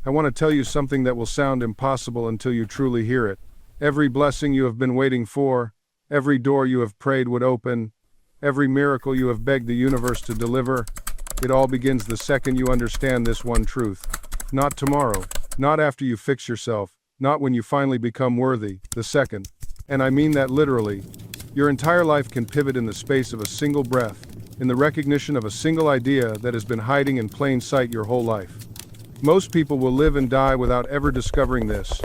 I want to tell you something that will sound impossible until you truly hear it. Every blessing you have been waiting for, every door you have prayed would open, every miracle you have begged the universe to deliver, it all begins the second you understand this one truth. Not tomorrow, not after you fix yourself, not when you finally become worthy, the second. And I mean that literally. Your entire life can pivot in the space of a single breath, in the recognition of a single idea that has been hiding in plain sight your whole life. Most people will live and die without ever discovering this,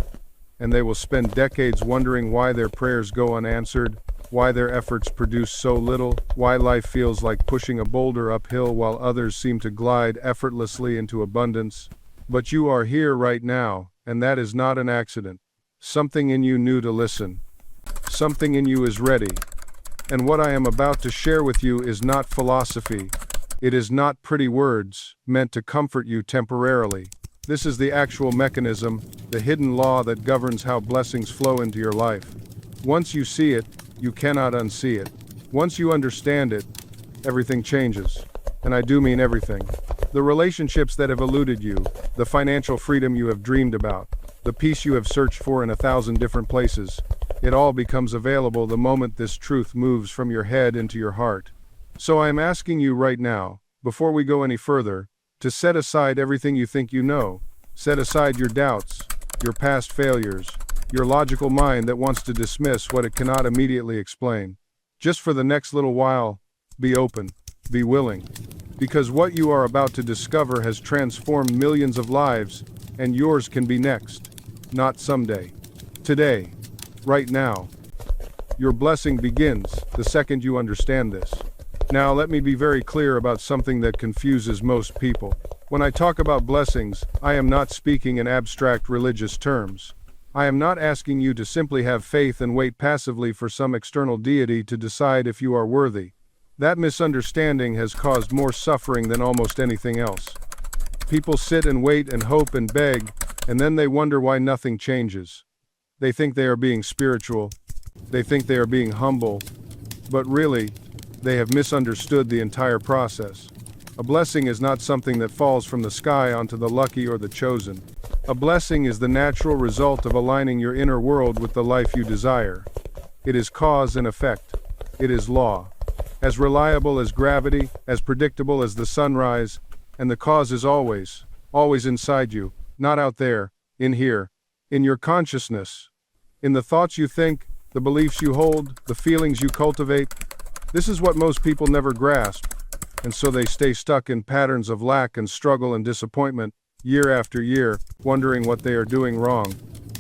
and they will spend decades wondering why their prayers go unanswered, why their efforts produce so little, why life feels like pushing a boulder uphill while others seem to glide effortlessly into abundance. But you are here right now, and that is not an accident. Something in you knew to listen. Something in you is ready. And what I am about to share with you is not philosophy. It is not pretty words, meant to comfort you temporarily. This is the actual mechanism, the hidden law that governs how blessings flow into your life. Once you see it, you cannot unsee it. Once you understand it, everything changes. And I do mean everything. The relationships that have eluded you, the financial freedom you have dreamed about, the peace you have searched for in 1,000 different places, it all becomes available the moment this truth moves from your head into your heart. So I am asking you right now, before we go any further, to set aside everything you think you know. Set aside your doubts, your past failures, your logical mind that wants to dismiss what it cannot immediately explain. Just for the next little while, be open, be willing. Because what you are about to discover has transformed millions of lives, and yours can be next. Not someday. Today. Right now. Your blessing begins the second you understand this. Now let me be very clear about something that confuses most people. When I talk about blessings, I am not speaking in abstract religious terms. I am not asking you to simply have faith and wait passively for some external deity to decide if you are worthy. That misunderstanding has caused more suffering than almost anything else. People sit and wait and hope and beg, and then they wonder why nothing changes. They think they are being spiritual. They think they are being humble. But really, they have misunderstood the entire process. A blessing is not something that falls from the sky onto the lucky or the chosen. A blessing is the natural result of aligning your inner world with the life you desire. It is cause and effect. It is law. As reliable as gravity, as predictable as the sunrise, and the cause is always, always inside you, not out there, in here, in your consciousness, in the thoughts you think, the beliefs you hold, the feelings you cultivate. This is what most people never grasp, and so they stay stuck in patterns of lack and struggle and disappointment, year after year, wondering what they are doing wrong.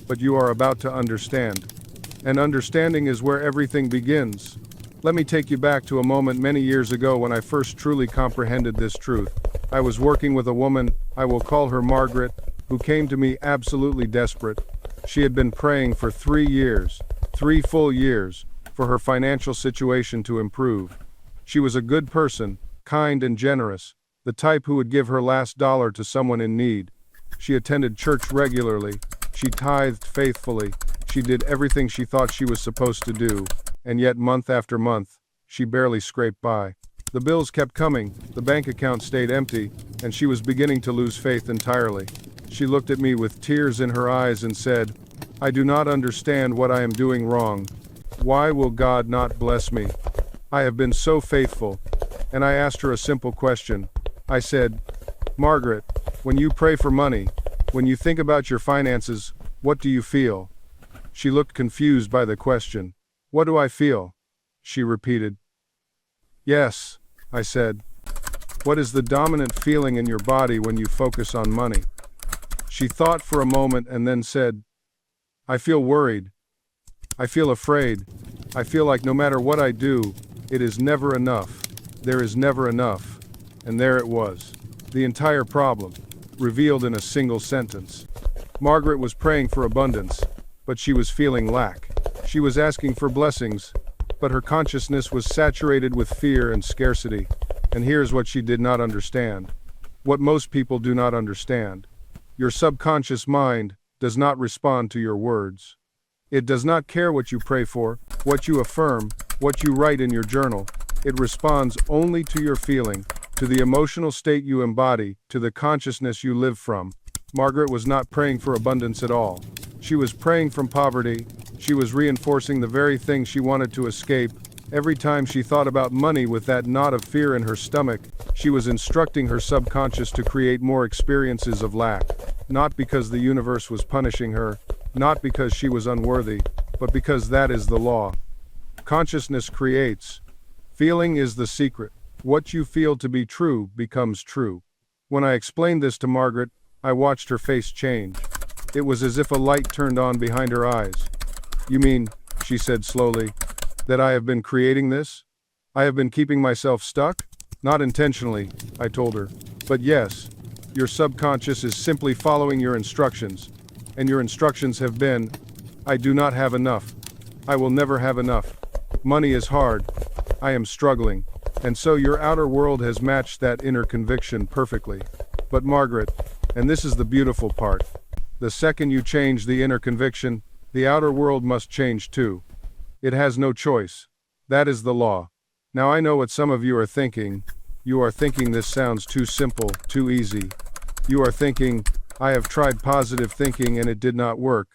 But you are about to understand. And understanding is where everything begins. Let me take you back to a moment many years ago when I first truly comprehended this truth. I was working with a woman, I will call her Margaret, who came to me absolutely desperate. She had been praying for 3 years, 3 full years, for her financial situation to improve. She was a good person, kind and generous, the type who would give her last dollar to someone in need. She attended church regularly, she tithed faithfully, she did everything she thought she was supposed to do, and yet month after month, she barely scraped by. The bills kept coming, the bank account stayed empty, and she was beginning to lose faith entirely. She looked at me with tears in her eyes and said, "I do not understand what I am doing wrong. Why will God not bless me? I have been so faithful." And I asked her a simple question. I said, "Margaret, when you pray for money, when you think about your finances, what do you feel?" She looked confused by the question. "What do I feel?" she repeated. "Yes," I said. "What is the dominant feeling in your body when you focus on money?" She thought for a moment and then said, "I feel worried. I feel afraid. I feel like no matter what I do, it is never enough. There is never enough." And there it was. The entire problem, revealed in a single sentence. Margaret was praying for abundance, but she was feeling lack. She was asking for blessings, but her consciousness was saturated with fear and scarcity. And here's what she did not understand. What most people do not understand. Your subconscious mind does not respond to your words. It does not care what you pray for, what you affirm, what you write in your journal. It responds only to your feeling, to the emotional state you embody, to the consciousness you live from. Margaret was not praying for abundance at all. She was praying from poverty. She was reinforcing the very thing she wanted to escape. Every time she thought about money with that knot of fear in her stomach, she was instructing her subconscious to create more experiences of lack. Not because the universe was punishing her, not because she was unworthy, but because that is the law. Consciousness creates. Feeling is the secret. What you feel to be true becomes true. When I explained this to Margaret, I watched her face change. It was as if a light turned on behind her eyes. "You mean," she said slowly, "that I have been creating this? I have been keeping myself stuck?" "Not intentionally," I told her. "But yes, your subconscious is simply following your instructions. And your instructions have been, I do not have enough. I will never have enough. Money is hard. I am struggling." And so your outer world has matched that inner conviction perfectly. But Margaret, and this is the beautiful part, the second you change the inner conviction, the outer world must change too. It has no choice. That is the law. Now I know what some of you are thinking. You are thinking this sounds too simple, too easy. You are thinking, I have tried positive thinking and it did not work.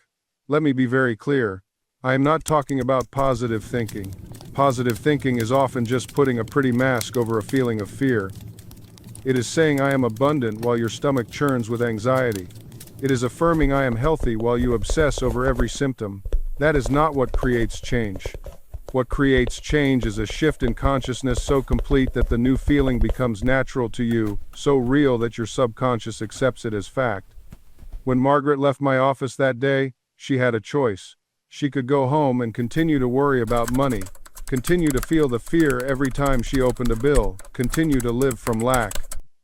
Let me be very clear. I am not talking about positive thinking. Positive thinking is often just putting a pretty mask over a feeling of fear. It is saying I am abundant while your stomach churns with anxiety. It is affirming I am healthy while you obsess over every symptom. That is not what creates change. What creates change is a shift in consciousness so complete that the new feeling becomes natural to you, so real that your subconscious accepts it as fact. When Margaret left my office that day, she had a choice. She could go home and continue to worry about money, continue to feel the fear every time she opened a bill, continue to live from lack.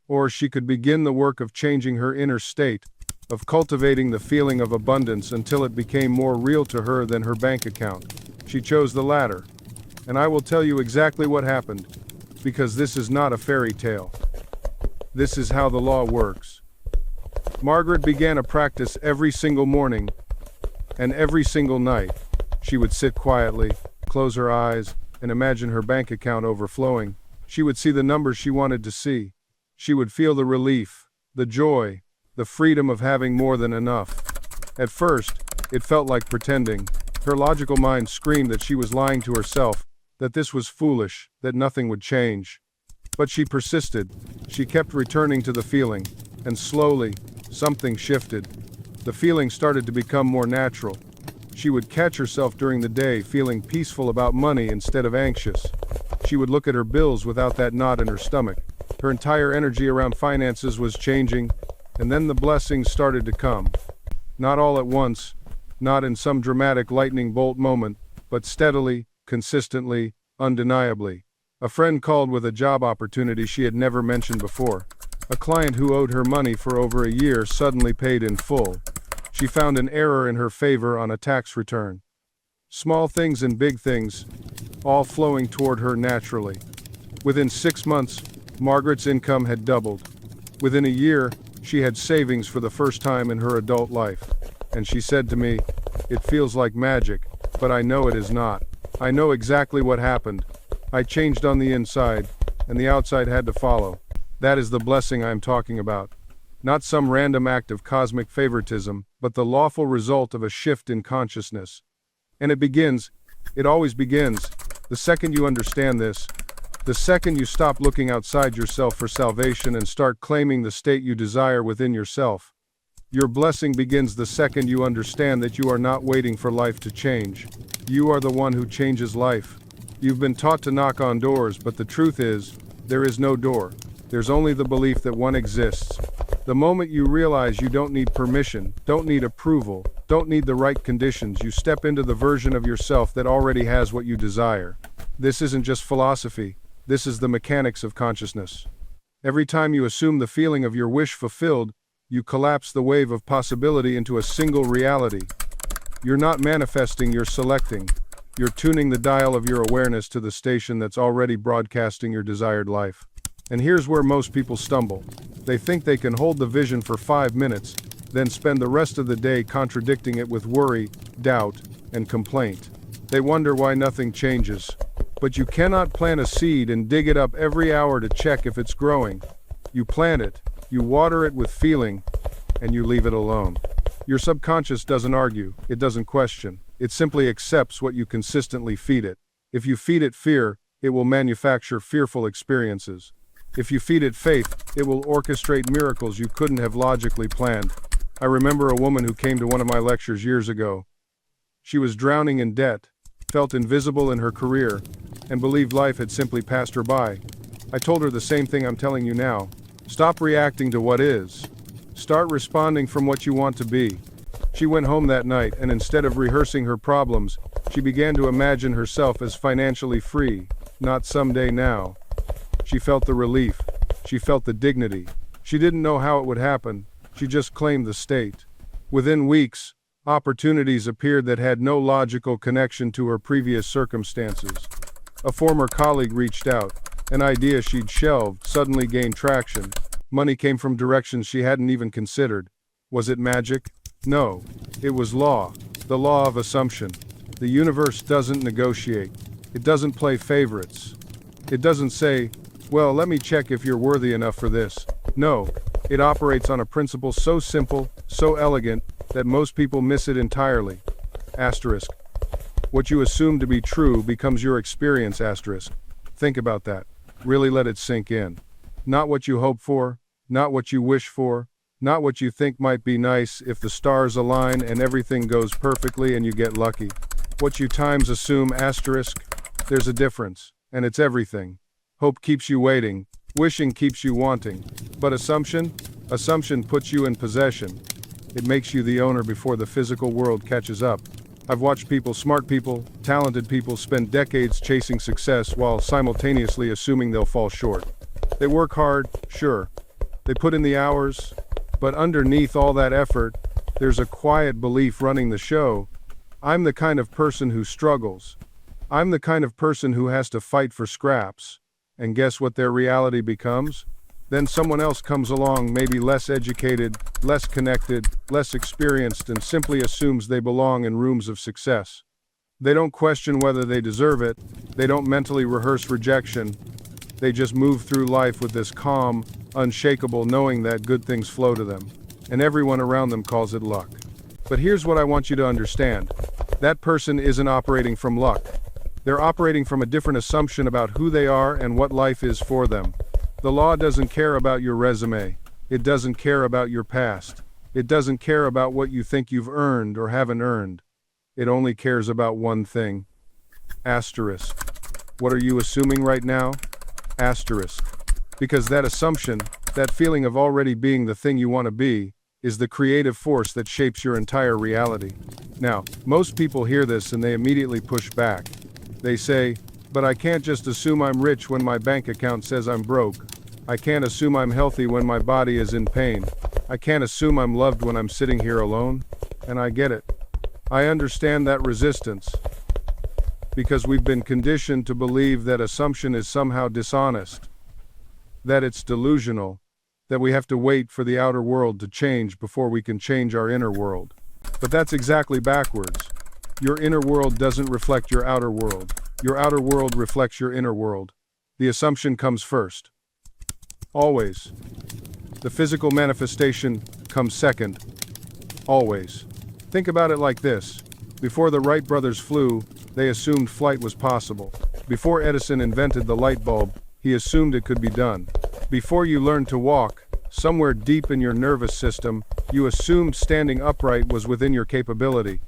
Or she could begin the work of changing her inner state, of cultivating the feeling of abundance until it became more real to her than her bank account. She chose the latter. And I will tell you exactly what happened, because this is not a fairy tale. This is how the law works. Margaret began a practice every single morning, and every single night. She would sit quietly, close her eyes, and imagine her bank account overflowing. She would see the numbers she wanted to see. She would feel the relief, the joy, the freedom of having more than enough. At first, it felt like pretending. Her logical mind screamed that she was lying to herself, that this was foolish, that nothing would change. But she persisted. She kept returning to the feeling, and slowly, something shifted. The feeling started to become more natural. She would catch herself during the day feeling peaceful about money instead of anxious. She would look at her bills without that knot in her stomach. Her entire energy around finances was changing, and then the blessings started to come. Not all at once, not in some dramatic lightning bolt moment, but steadily, consistently, undeniably. A friend called with a job opportunity she had never mentioned before. A client who owed her money for over a year suddenly paid in full. She found an error in her favor on a tax return. Small things and big things, all flowing toward her naturally. Within 6 months, Margaret's income had doubled. Within a year, she had savings for the first time in her adult life. And she said to me, "It feels like magic, but I know it is not. I know exactly what happened. I changed on the inside, and the outside had to follow." That is the blessing I am talking about. Not some random act of cosmic favoritism, but the lawful result of a shift in consciousness. And it always begins, the second you understand this, the second you stop looking outside yourself for salvation and start claiming the state you desire within yourself. Your blessing begins the second you understand that you are not waiting for life to change. You are the one who changes life. You've been taught to knock on doors, but the truth is, there is no door. There's only the belief that one exists. The moment you realize you don't need permission, don't need approval, don't need the right conditions, you step into the version of yourself that already has what you desire. This isn't just philosophy. This is the mechanics of consciousness. Every time you assume the feeling of your wish fulfilled, you collapse the wave of possibility into a single reality. You're not manifesting, you're selecting. You're tuning the dial of your awareness to the station that's already broadcasting your desired life. And here's where most people stumble. They think they can hold the vision for 5 minutes, then spend the rest of the day contradicting it with worry, doubt, and complaint. They wonder why nothing changes. But you cannot plant a seed and dig it up every hour to check if it's growing. You plant it, you water it with feeling, and you leave it alone. Your subconscious doesn't argue, it doesn't question. It simply accepts what you consistently feed it. If you feed it fear, it will manufacture fearful experiences. If you feed it faith, it will orchestrate miracles you couldn't have logically planned. I remember a woman who came to one of my lectures years ago. She was drowning in debt, felt invisible in her career, and believed life had simply passed her by. I told her the same thing I'm telling you now. Stop reacting to what is. Start responding from what you want to be. She went home that night, and instead of rehearsing her problems, she began to imagine herself as financially free, not someday now. She felt the relief. She felt the dignity. She didn't know how it would happen. She just claimed the state. Within weeks, opportunities appeared that had no logical connection to her previous circumstances. A former colleague reached out. An idea she'd shelved suddenly gained traction. Money came from directions she hadn't even considered. Was it magic? No. It was law. The law of assumption. The universe doesn't negotiate. It doesn't play favorites. It doesn't say, well, let me check if you're worthy enough for this. No. It operates on a principle so simple, so elegant, that most people miss it entirely. Asterisk. What you assume to be true becomes your experience, asterisk. Think about that. Really let it sink in. Not what you hope for, not what you wish for, not what you think might be nice if the stars align and everything goes perfectly and you get lucky. What you times assume, asterisk. There's a difference, and it's everything. Hope keeps you waiting, wishing keeps you wanting. But assumption puts you in possession. It makes you the owner before the physical world catches up. I've watched people, smart people, talented people, spend decades chasing success while simultaneously assuming they'll fall short. They work hard, sure. They put in the hours, but underneath all that effort, there's a quiet belief running the show. I'm the kind of person who struggles. I'm the kind of person who has to fight for scraps. And guess what their reality becomes? Then someone else comes along, maybe less educated, less connected, less experienced, and simply assumes they belong in rooms of success. They don't question whether they deserve it. They don't mentally rehearse rejection. They just move through life with this calm, unshakable knowing that good things flow to them. And everyone around them calls it luck. But here's what I want you to understand. That person isn't operating from luck. They're operating from a different assumption about who they are and what life is for them. The law doesn't care about your resume. It doesn't care about your past. It doesn't care about what you think you've earned or haven't earned. It only cares about one thing. Asterisk. What are you assuming right now? Asterisk. Because that assumption, that feeling of already being the thing you want to be, is the creative force that shapes your entire reality. Now, most people hear this and they immediately push back. They say, but I can't just assume I'm rich when my bank account says I'm broke. I can't assume I'm healthy when my body is in pain. I can't assume I'm loved when I'm sitting here alone. And I get it. I understand that resistance. Because we've been conditioned to believe that assumption is somehow dishonest. That it's delusional. That we have to wait for the outer world to change before we can change our inner world. But that's exactly backwards. Your inner world doesn't reflect your outer world. Your outer world reflects your inner world. The assumption comes first. Always. The physical manifestation comes second. Always. Think about it like this. Before the Wright brothers flew, they assumed flight was possible. Before Edison invented the light bulb, he assumed it could be done. Before you learned to walk, somewhere deep in your nervous system, you assumed standing upright was within your capability.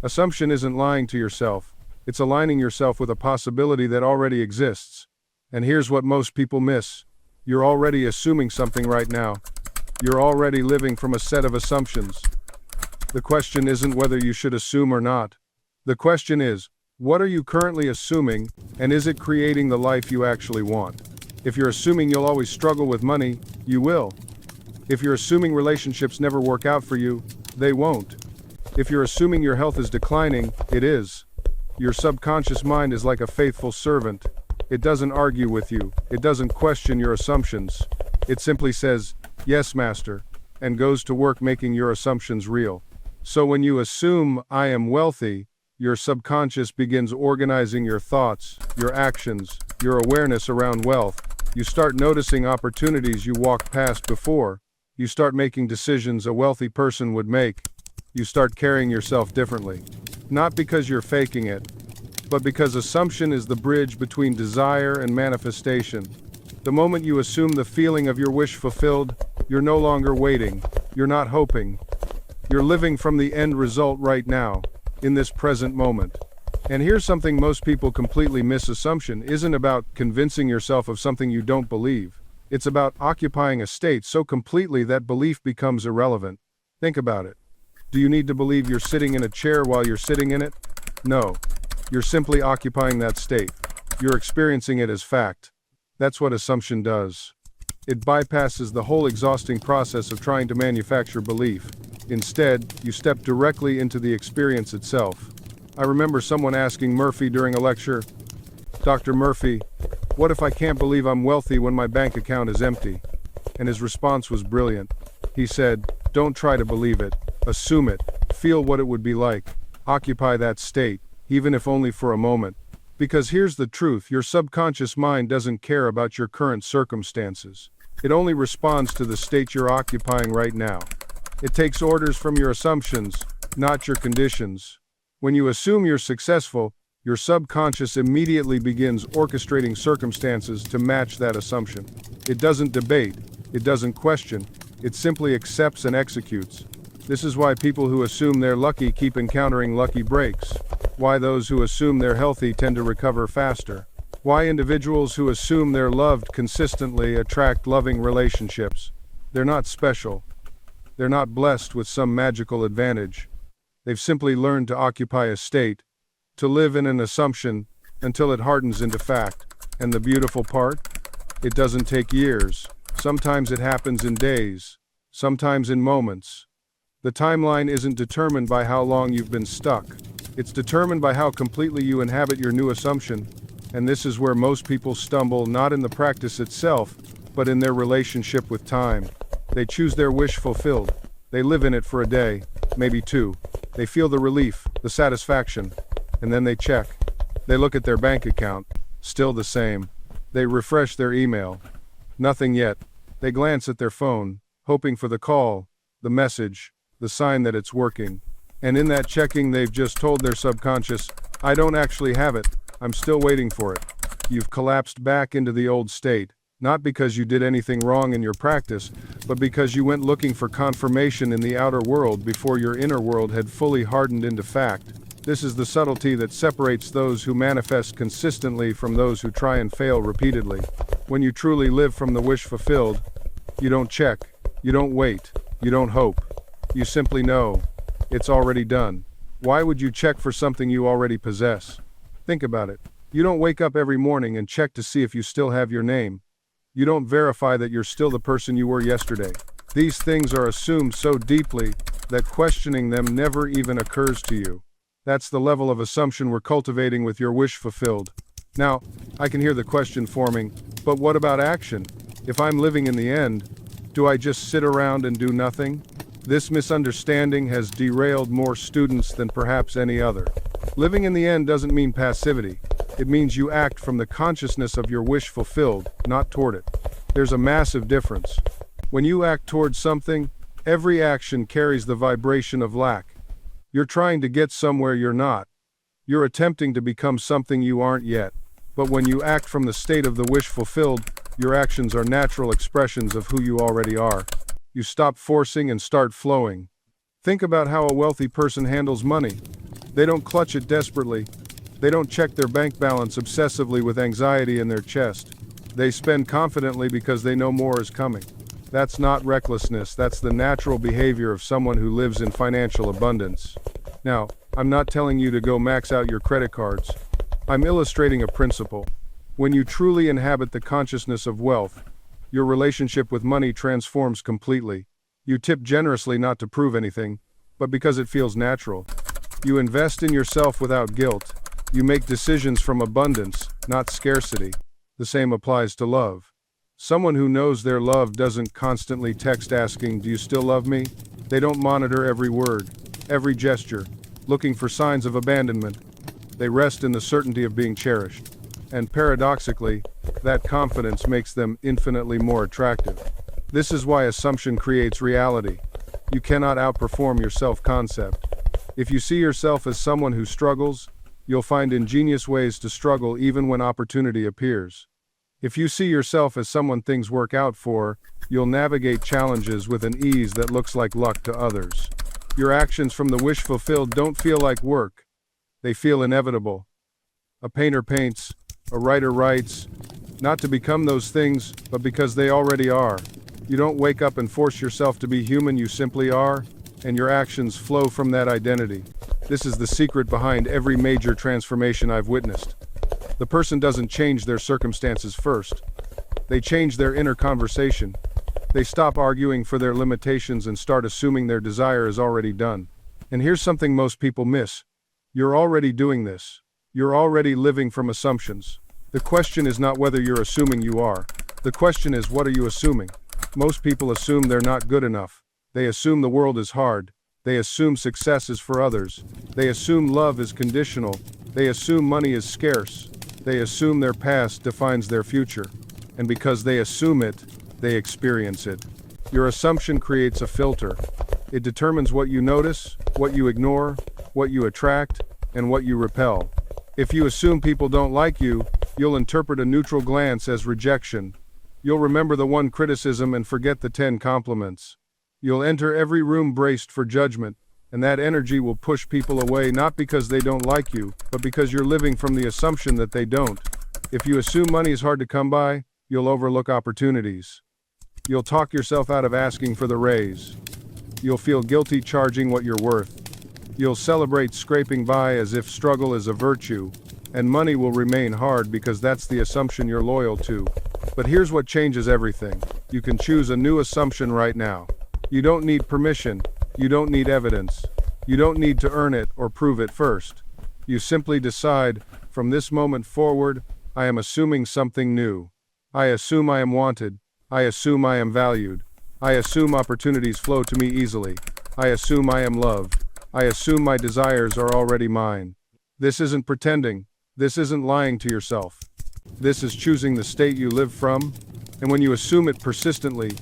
Assumption isn't lying to yourself. It's aligning yourself with a possibility that already exists. And here's what most people miss. You're already assuming something right now. You're already living from a set of assumptions. The question isn't whether you should assume or not. The question is, what are you currently assuming, and is it creating the life you actually want? If you're assuming you'll always struggle with money, you will. If you're assuming relationships never work out for you, they won't. If you're assuming your health is declining, it is. Your subconscious mind is like a faithful servant. It doesn't argue with you. It doesn't question your assumptions. It simply says, yes, master, and goes to work making your assumptions real. So when you assume, I am wealthy, your subconscious begins organizing your thoughts, your actions, your awareness around wealth. You start noticing opportunities you walked past before. You start making decisions a wealthy person would make. You start carrying yourself differently. Not because you're faking it, but because assumption is the bridge between desire and manifestation. The moment you assume the feeling of your wish fulfilled, you're no longer waiting, you're not hoping. You're living from the end result right now, in this present moment. And here's something most people completely miss: assumption isn't about convincing yourself of something you don't believe. It's about occupying a state so completely that belief becomes irrelevant. Think about it. Do you need to believe you're sitting in a chair while you're sitting in it? No. You're simply occupying that state. You're experiencing it as fact. That's what assumption does. It bypasses the whole exhausting process of trying to manufacture belief. Instead, you step directly into the experience itself. I remember someone asking Murphy during a lecture, "Dr. Murphy, what if I can't believe I'm wealthy when my bank account is empty?" And his response was brilliant. He said, "Don't try to believe it. Assume it. Feel what it would be like. Occupy that state, even if only for a moment. Because here's the truth: your subconscious mind doesn't care about your current circumstances. It only responds to the state you're occupying right now. It takes orders from your assumptions, not your conditions. When you assume you're successful, your subconscious immediately begins orchestrating circumstances to match that assumption. It doesn't debate, it doesn't question, it simply accepts and executes. This is why people who assume they're lucky keep encountering lucky breaks. Why those who assume they're healthy tend to recover faster. Why individuals who assume they're loved consistently attract loving relationships. They're not special. They're not blessed with some magical advantage. They've simply learned to occupy a state, to live in an assumption until it hardens into fact. And the beautiful part? It doesn't take years. Sometimes it happens in days. Sometimes in moments. The timeline isn't determined by how long you've been stuck. It's determined by how completely you inhabit your new assumption. And this is where most people stumble, not in the practice itself, but in their relationship with time. They choose their wish fulfilled. They live in it for a day, maybe two. They feel the relief, the satisfaction, and then they check. They look at their bank account, still the same. They refresh their email. Nothing yet. They glance at their phone, hoping for the call, the message, the sign that it's working. And in that checking, they've just told their subconscious, "I don't actually have it. I'm still waiting for it." You've collapsed back into the old state, not because you did anything wrong in your practice, but because you went looking for confirmation in the outer world before your inner world had fully hardened into fact. This is the subtlety that separates those who manifest consistently from those who try and fail repeatedly. When you truly live from the wish fulfilled, you don't check, you don't wait, you don't hope. You simply know. It's already done. Why would you check for something you already possess? Think about it. You don't wake up every morning and check to see if you still have your name. You don't verify that you're still the person you were yesterday. These things are assumed so deeply that questioning them never even occurs to you. That's the level of assumption we're cultivating with your wish fulfilled. Now, I can hear the question forming, but what about action? If I'm living in the end, do I just sit around and do nothing? This misunderstanding has derailed more students than perhaps any other. Living in the end doesn't mean passivity. It means you act from the consciousness of your wish fulfilled, not toward it. There's a massive difference. When you act towards something, every action carries the vibration of lack. You're trying to get somewhere you're not. You're attempting to become something you aren't yet. But when you act from the state of the wish fulfilled, your actions are natural expressions of who you already are. You stop forcing and start flowing. Think about how a wealthy person handles money. They don't clutch it desperately. They don't check their bank balance obsessively with anxiety in their chest. They spend confidently because they know more is coming. That's not recklessness, that's the natural behavior of someone who lives in financial abundance. Now, I'm not telling you to go max out your credit cards. I'm illustrating a principle. When you truly inhabit the consciousness of wealth, your relationship with money transforms completely. You tip generously not to prove anything, but because it feels natural. You invest in yourself without guilt. You make decisions from abundance, not scarcity. The same applies to love. Someone who knows they're loved doesn't constantly text asking, "Do you still love me?" They don't monitor every word, every gesture, looking for signs of abandonment. They rest in the certainty of being cherished. And paradoxically, that confidence makes them infinitely more attractive. This is why assumption creates reality. You cannot outperform your self-concept. If you see yourself as someone who struggles, you'll find ingenious ways to struggle even when opportunity appears. If you see yourself as someone things work out for, you'll navigate challenges with an ease that looks like luck to others. Your actions from the wish fulfilled don't feel like work. They feel inevitable. A painter paints, a writer writes, not to become those things, but because they already are. You don't wake up and force yourself to be human, you simply are, and your actions flow from that identity. This is the secret behind every major transformation I've witnessed. The person doesn't change their circumstances first. They change their inner conversation. They stop arguing for their limitations and start assuming their desire is already done. And here's something most people miss. You're already doing this. You're already living from assumptions. The question is not whether you're assuming you are. The question is, what are you assuming? Most people assume they're not good enough. They assume the world is hard. They assume success is for others. They assume love is conditional. They assume money is scarce. They assume their past defines their future. And because they assume it, they experience it. Your assumption creates a filter. It determines what you notice, what you ignore, what you attract, and what you repel. If you assume people don't like you, you'll interpret a neutral glance as rejection. You'll remember the one criticism and forget the 10 compliments. You'll enter every room braced for judgment, and that energy will push people away not because they don't like you, but because you're living from the assumption that they don't. If you assume money is hard to come by, you'll overlook opportunities. You'll talk yourself out of asking for the raise. You'll feel guilty charging what you're worth. You'll celebrate scraping by as if struggle is a virtue, and money will remain hard because that's the assumption you're loyal to. But here's what changes everything. You can choose a new assumption right now. You don't need permission. You don't need evidence. You don't need to earn it or prove it first. You simply decide, from this moment forward, I am assuming something new. I assume I am wanted. I assume I am valued. I assume opportunities flow to me easily. I assume I am loved. I assume my desires are already mine. This isn't pretending. This isn't lying to yourself. This is choosing the state you live from, and when you assume it persistently,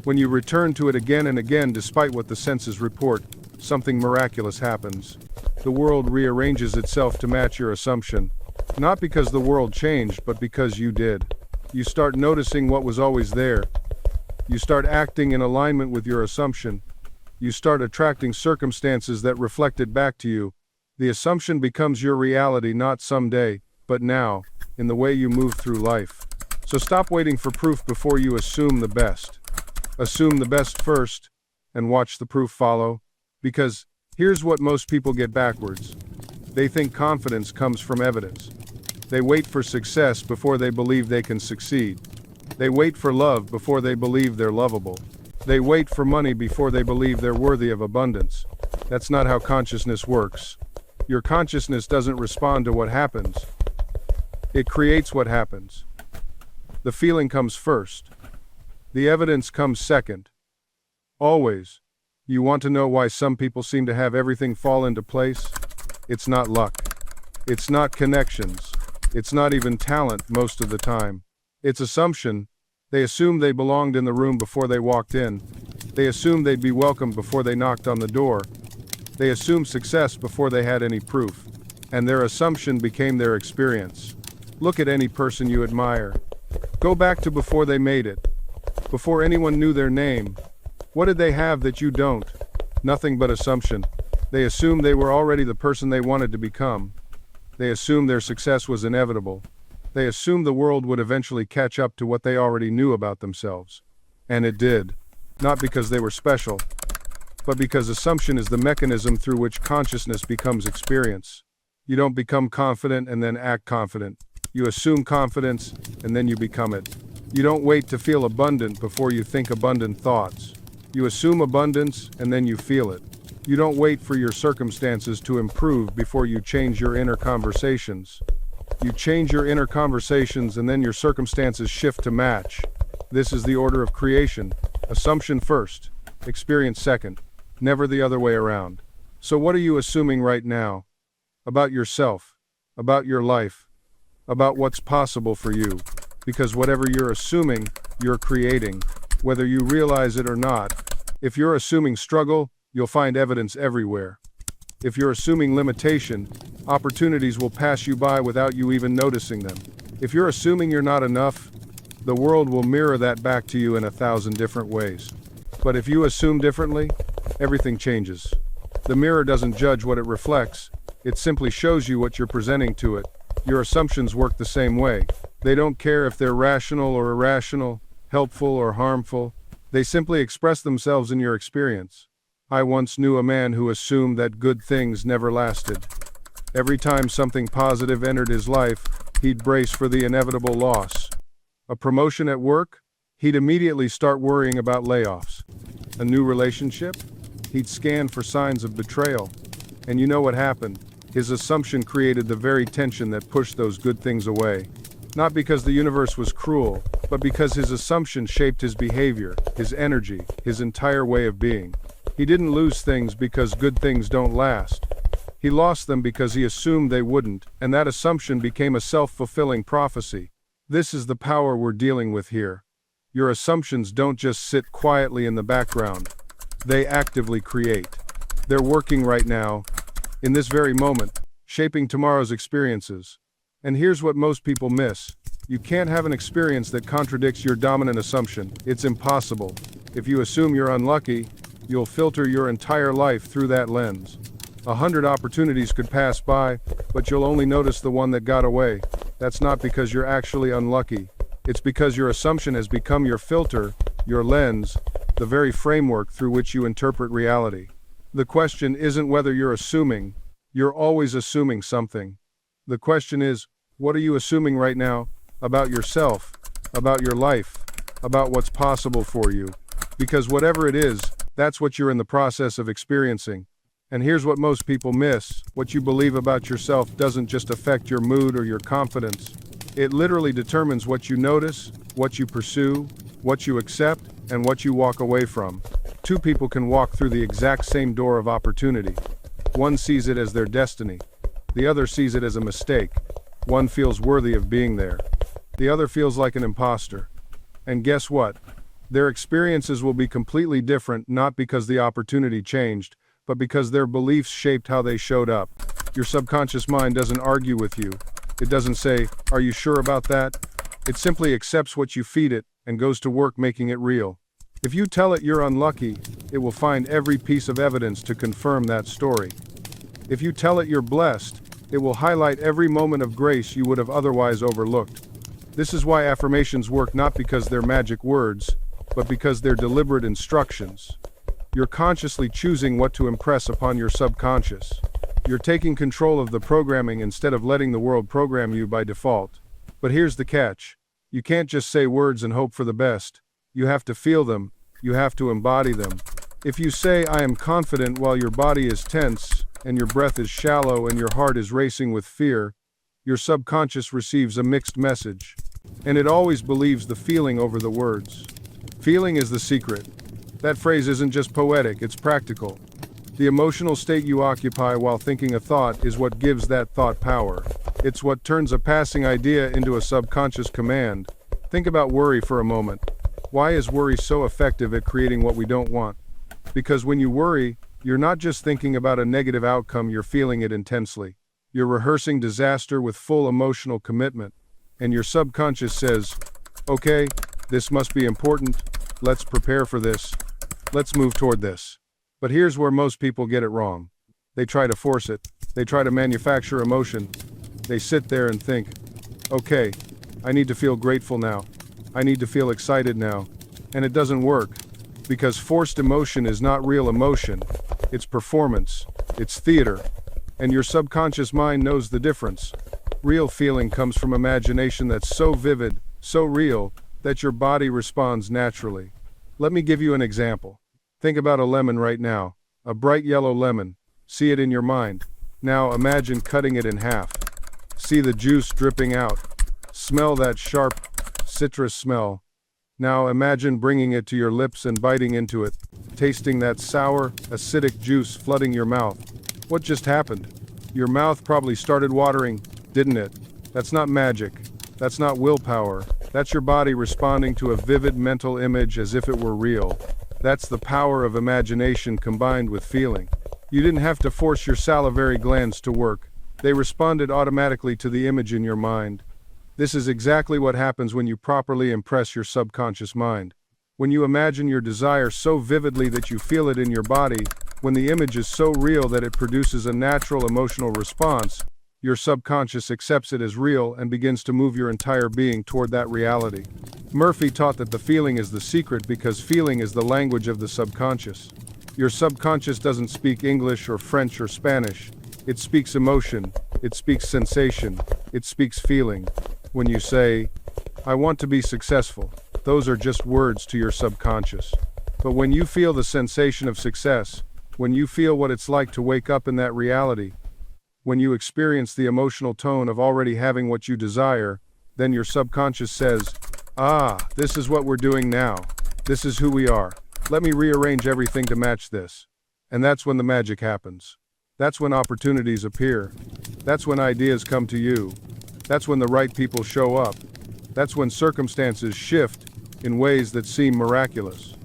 when you return to it again and again despite what the senses report, something miraculous happens. The world rearranges itself to match your assumption. Not because the world changed, but because you did. You start noticing what was always there. You start acting in alignment with your assumption. You start attracting circumstances that reflect it back to you. The assumption becomes your reality not someday, but now, in the way you move through life. So stop waiting for proof before you assume the best. Assume the best first, and watch the proof follow. Because here's what most people get backwards. They think confidence comes from evidence. They wait for success before they believe they can succeed. They wait for love before they believe they're lovable. They wait for money before they believe they're worthy of abundance. That's not how consciousness works. Your consciousness doesn't respond to what happens. It creates what happens. The feeling comes first. The evidence comes second. Always. You want to know why some people seem to have everything fall into place? It's not luck. It's not connections. It's not even talent most of the time. It's assumption. They assumed they belonged in the room before they walked in. They assumed they'd be welcomed before they knocked on the door. They assumed success before they had any proof. And their assumption became their experience. Look at any person you admire. Go back to before they made it. Before anyone knew their name. What did they have that you don't? Nothing but assumption. They assumed they were already the person they wanted to become. They assumed their success was inevitable. They assumed the world would eventually catch up to what they already knew about themselves. And it did. Not because they were special, but because assumption is the mechanism through which consciousness becomes experience. You don't become confident and then act confident. You assume confidence, and then you become it. You don't wait to feel abundant before you think abundant thoughts. You assume abundance, and then you feel it. You don't wait for your circumstances to improve before you change your inner conversations. You change your inner conversations, and then your circumstances shift to match. This is the order of creation. Assumption first, experience second, never the other way around. So what are you assuming right now? About yourself, about your life, about what's possible for you. Because whatever you're assuming, you're creating. whether you realize it or not. If you're assuming struggle, you'll find evidence everywhere. If you're assuming limitation, opportunities will pass you by without you even noticing them. If you're assuming you're not enough, the world will mirror that back to you in 1,000 different ways. But if you assume differently, everything changes. The mirror doesn't judge what it reflects, it simply shows you what you're presenting to it. Your assumptions work the same way. They don't care if they're rational or irrational, helpful or harmful. They simply express themselves in your experience. I once knew a man who assumed that good things never lasted. Every time something positive entered his life, he'd brace for the inevitable loss. A promotion at work? He'd immediately start worrying about layoffs. A new relationship? He'd scan for signs of betrayal. And you know what happened? His assumption created the very tension that pushed those good things away. Not because the universe was cruel, but because his assumption shaped his behavior, his energy, his entire way of being. He didn't lose things because good things don't last. He lost them because he assumed they wouldn't, and that assumption became a self-fulfilling prophecy. This is the power we're dealing with here. Your assumptions don't just sit quietly in the background. They actively create. They're working right now, in this very moment, shaping tomorrow's experiences. And here's what most people miss. You can't have an experience that contradicts your dominant assumption. It's impossible. If you assume you're unlucky, you'll filter your entire life through that lens. 100 opportunities could pass by, but you'll only notice the one that got away. That's not because you're actually unlucky. It's because your assumption has become your filter, your lens, the very framework through which you interpret reality. The question isn't whether you're assuming. You're always assuming something. The question is, what are you assuming right now about yourself, about your life, about what's possible for you? Because whatever it is, that's what you're in the process of experiencing. And here's what most people miss. What you believe about yourself doesn't just affect your mood or your confidence. It literally determines what you notice, what you pursue, what you accept, and what you walk away from. Two people can walk through the exact same door of opportunity. One sees it as their destiny. The other sees it as a mistake. One feels worthy of being there. The other feels like an imposter. And guess what? Their experiences will be completely different, not because the opportunity changed, but because their beliefs shaped how they showed up. Your subconscious mind doesn't argue with you. It doesn't say, "Are you sure about that?" It simply accepts what you feed it and goes to work making it real. If you tell it you're unlucky, it will find every piece of evidence to confirm that story. If you tell it you're blessed, it will highlight every moment of grace you would have otherwise overlooked. This is why affirmations work, not because they're magic words, but because they're deliberate instructions. You're consciously choosing what to impress upon your subconscious. You're taking control of the programming instead of letting the world program you by default. But here's the catch. You can't just say words and hope for the best. You have to feel them. You have to embody them. If you say, "I am confident," while your body is tense, and your breath is shallow, and your heart is racing with fear, your subconscious receives a mixed message. And it always believes the feeling over the words. Feeling is the secret. That phrase isn't just poetic, it's practical. The emotional state you occupy while thinking a thought is what gives that thought power. It's what turns a passing idea into a subconscious command. Think about worry for a moment. Why is worry so effective at creating what we don't want? Because when you worry, you're not just thinking about a negative outcome, you're feeling it intensely. You're rehearsing disaster with full emotional commitment. And your subconscious says, "Okay, this must be important. Let's prepare for this. Let's move toward this." But here's where most people get it wrong. They try to force it. They try to manufacture emotion. They sit there and think, "Okay, I need to feel grateful now. I need to feel excited now." And it doesn't work. Because forced emotion is not real emotion. It's performance. It's theater. And your subconscious mind knows the difference. Real feeling comes from imagination that's so vivid, so real, that your body responds naturally. Let me give you an example. Think about a lemon right now. A bright yellow lemon. See it in your mind. Now imagine cutting it in half. See the juice dripping out. Smell that sharp, citrus smell. Now imagine bringing it to your lips and biting into it, tasting that sour, acidic juice flooding your mouth. What just happened? Your mouth probably started watering, didn't it? That's not magic. That's not willpower. That's your body responding to a vivid mental image as if it were real. That's the power of imagination combined with feeling. You didn't have to force your salivary glands to work. They responded automatically to the image in your mind. This is exactly what happens when you properly impress your subconscious mind. When you imagine your desire so vividly that you feel it in your body, when the image is so real that it produces a natural emotional response, your subconscious accepts it as real and begins to move your entire being toward that reality. Murphy taught that the feeling is the secret because feeling is the language of the subconscious. Your subconscious doesn't speak English or French or Spanish. It speaks emotion, it speaks sensation, it speaks feeling. When you say, "I want to be successful," those are just words to your subconscious. But when you feel the sensation of success, when you feel what it's like to wake up in that reality, when you experience the emotional tone of already having what you desire, then your subconscious says, "Ah, this is what we're doing now. This is who we are. Let me rearrange everything to match this." And that's when the magic happens. That's when opportunities appear. That's when ideas come to you. That's when the right people show up. That's when circumstances shift in ways that seem miraculous.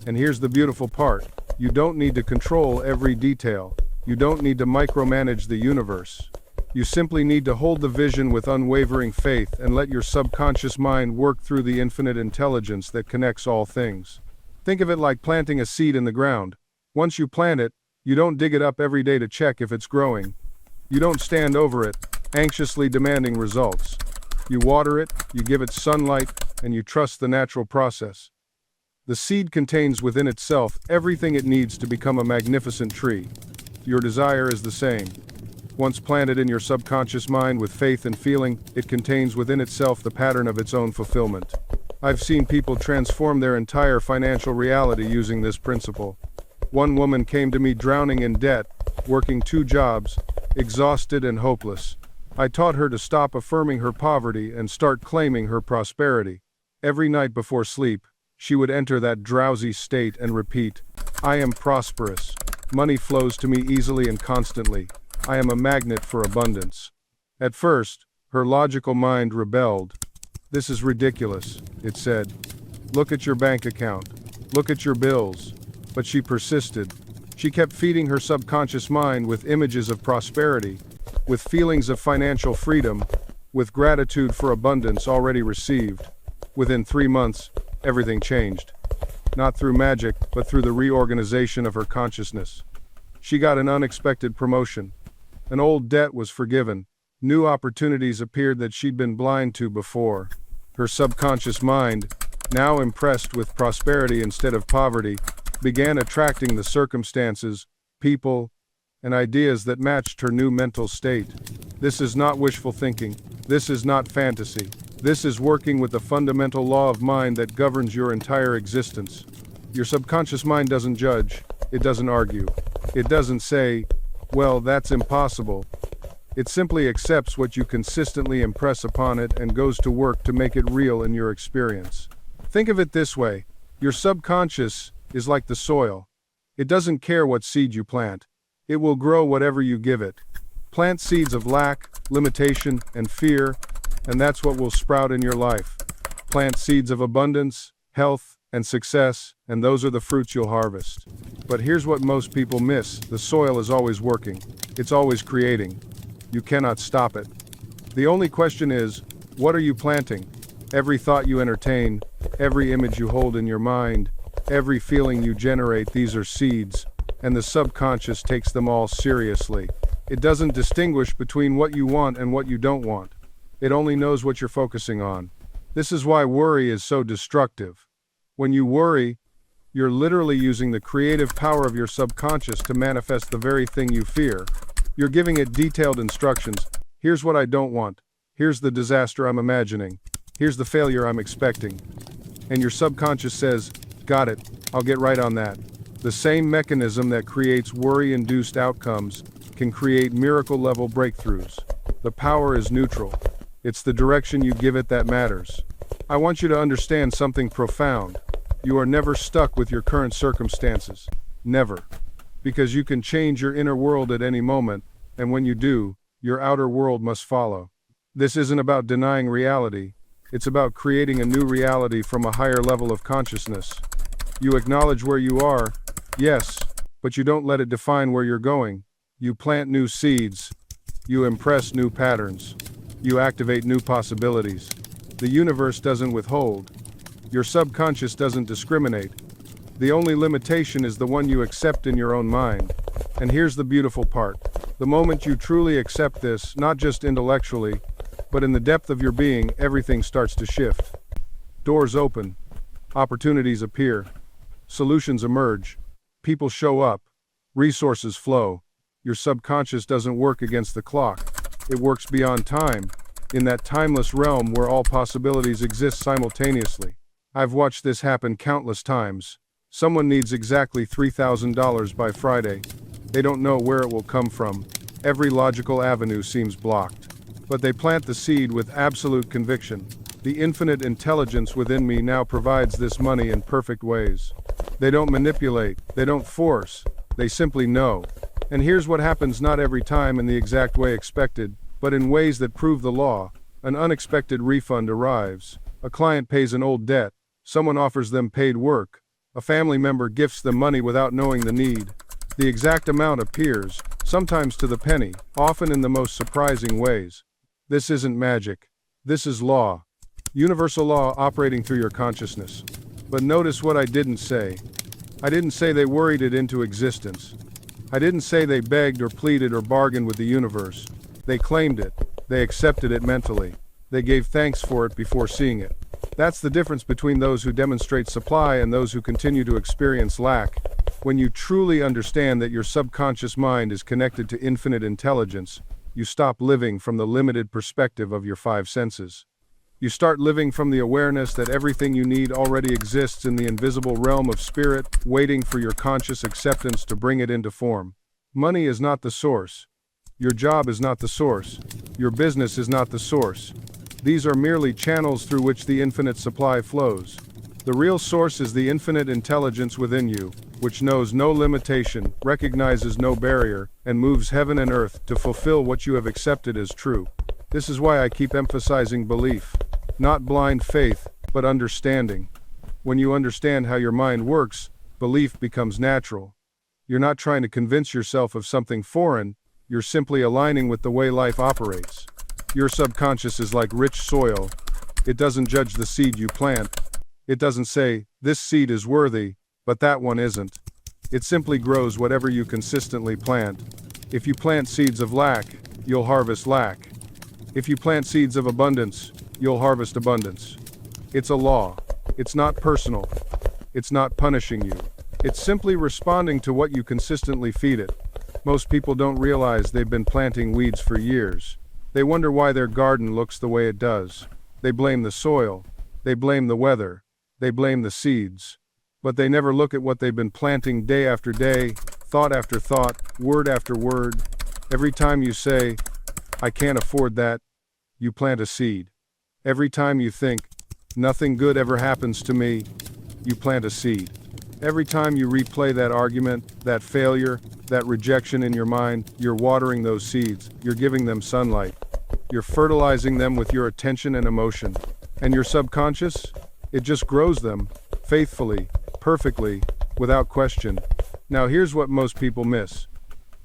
And here's the beautiful part. You don't need to control every detail. You don't need to micromanage the universe. You simply need to hold the vision with unwavering faith and let your subconscious mind work through the infinite intelligence that connects all things. Think of it like planting a seed in the ground. Once you plant it, you don't dig it up every day to check if it's growing. You don't stand over it, anxiously demanding results. You water it, you give it sunlight, and you trust the natural process. The seed contains within itself everything it needs to become a magnificent tree. Your desire is the same. Once planted in your subconscious mind with faith and feeling, it contains within itself the pattern of its own fulfillment. I've seen people transform their entire financial reality using this principle. One woman came to me drowning in debt, working 2 jobs, exhausted and hopeless. I taught her to stop affirming her poverty and start claiming her prosperity. Every night before sleep, she would enter that drowsy state and repeat, "I am prosperous. Money flows to me easily and constantly. I am a magnet for abundance." At first, her logical mind rebelled. "This is ridiculous," it said. "Look at your bank account. Look at your bills." But she persisted. She kept feeding her subconscious mind with images of prosperity, with feelings of financial freedom, with gratitude for abundance already received. Within 3 months, everything changed. Not through magic, but through the reorganization of her consciousness. She got an unexpected promotion. An old debt was forgiven. New opportunities appeared that she'd been blind to before. Her subconscious mind, now impressed with prosperity instead of poverty, began attracting the circumstances, people, and ideas that matched her new mental state. This is not wishful thinking. This is not fantasy. This is working with the fundamental law of mind that governs your entire existence. Your subconscious mind doesn't judge. It doesn't argue. It doesn't say, "Well, that's impossible." It simply accepts what you consistently impress upon it and goes to work to make it real in your experience. Think of it this way. Your subconscious is like the soil. It doesn't care what seed you plant. It will grow whatever you give it. Plant seeds of lack, limitation, and fear, and that's what will sprout in your life. Plant seeds of abundance, health, and success, and those are the fruits you'll harvest. But here's what most people miss. The soil is always working. It's always creating. You cannot stop it. The only question is, what are you planting? Every thought you entertain, every image you hold in your mind, every feeling you generate, these are seeds, and the subconscious takes them all seriously. It doesn't distinguish between what you want and what you don't want. It only knows what you're focusing on. This is why worry is so destructive. When you worry, you're literally using the creative power of your subconscious to manifest the very thing you fear. You're giving it detailed instructions. Here's what I don't want. Here's the disaster I'm imagining. Here's the failure I'm expecting. And your subconscious says, "Got it, I'll get right on that." The same mechanism that creates worry-induced outcomes can create miracle-level breakthroughs. The power is neutral. It's the direction you give it that matters. I want you to understand something profound. You are never stuck with your current circumstances. Never. Because you can change your inner world at any moment, and when you do, your outer world must follow. This isn't about denying reality. It's about creating a new reality from a higher level of consciousness. You acknowledge where you are, yes, but you don't let it define where you're going. You plant new seeds. You impress new patterns. You activate new possibilities. The universe doesn't withhold. Your subconscious doesn't discriminate. The only limitation is the one you accept in your own mind. And here's the beautiful part. The moment you truly accept this, not just intellectually, but in the depth of your being, everything starts to shift. Doors open. Opportunities appear. Solutions emerge. People show up. Resources flow. Your subconscious doesn't work against the clock. It works beyond time, in that timeless realm where all possibilities exist simultaneously. I've watched this happen countless times. Someone needs exactly $3,000 by Friday. They don't know where it will come from. Every logical avenue seems blocked. But they plant the seed with absolute conviction. The infinite intelligence within me now provides this money in perfect ways. They don't manipulate, they don't force, they simply know. And here's what happens not every time in the exact way expected, but in ways that prove the law. An unexpected refund arrives. A client pays an old debt. Someone offers them paid work. A family member gifts them money without knowing the need. The exact amount appears, sometimes to the penny, often in the most surprising ways. This isn't magic. This is law. Universal law operating through your consciousness. But notice what I didn't say. I didn't say they worried it into existence. I didn't say they begged or pleaded or bargained with the universe. They claimed it. They accepted it mentally. They gave thanks for it before seeing it. That's the difference between those who demonstrate supply and those who continue to experience lack. When you truly understand that your subconscious mind is connected to infinite intelligence, you stop living from the limited perspective of your five senses. You start living from the awareness that everything you need already exists in the invisible realm of spirit, waiting for your conscious acceptance to bring it into form. Money is not the source. Your job is not the source. Your business is not the source. These are merely channels through which the infinite supply flows. The real source is the infinite intelligence within you, which knows no limitation, recognizes no barrier, and moves heaven and earth to fulfill what you have accepted as true. This is why I keep emphasizing belief. Not blind faith, but understanding. When you understand how your mind works, belief becomes natural. You're not trying to convince yourself of something foreign, you're simply aligning with the way life operates. Your subconscious is like rich soil. It doesn't judge the seed you plant. It doesn't say, this seed is worthy, but that one isn't. It simply grows whatever you consistently plant. If you plant seeds of lack, you'll harvest lack. If you plant seeds of abundance, you'll harvest abundance. It's a law. It's not personal. It's not punishing you. It's simply responding to what you consistently feed it. Most people don't realize they've been planting weeds for years. They wonder why their garden looks the way it does. They blame the soil. They blame the weather. They blame the seeds. But they never look at what they've been planting day after day, thought after thought, word after word. Every time you say, I can't afford that, you plant a seed. Every time you think, nothing good ever happens to me, you plant a seed. Every time you replay that argument, that failure, that rejection in your mind, you're watering those seeds, you're giving them sunlight. You're fertilizing them with your attention and emotion. And your subconscious? It just grows them, faithfully, perfectly, without question. Now here's what most people miss.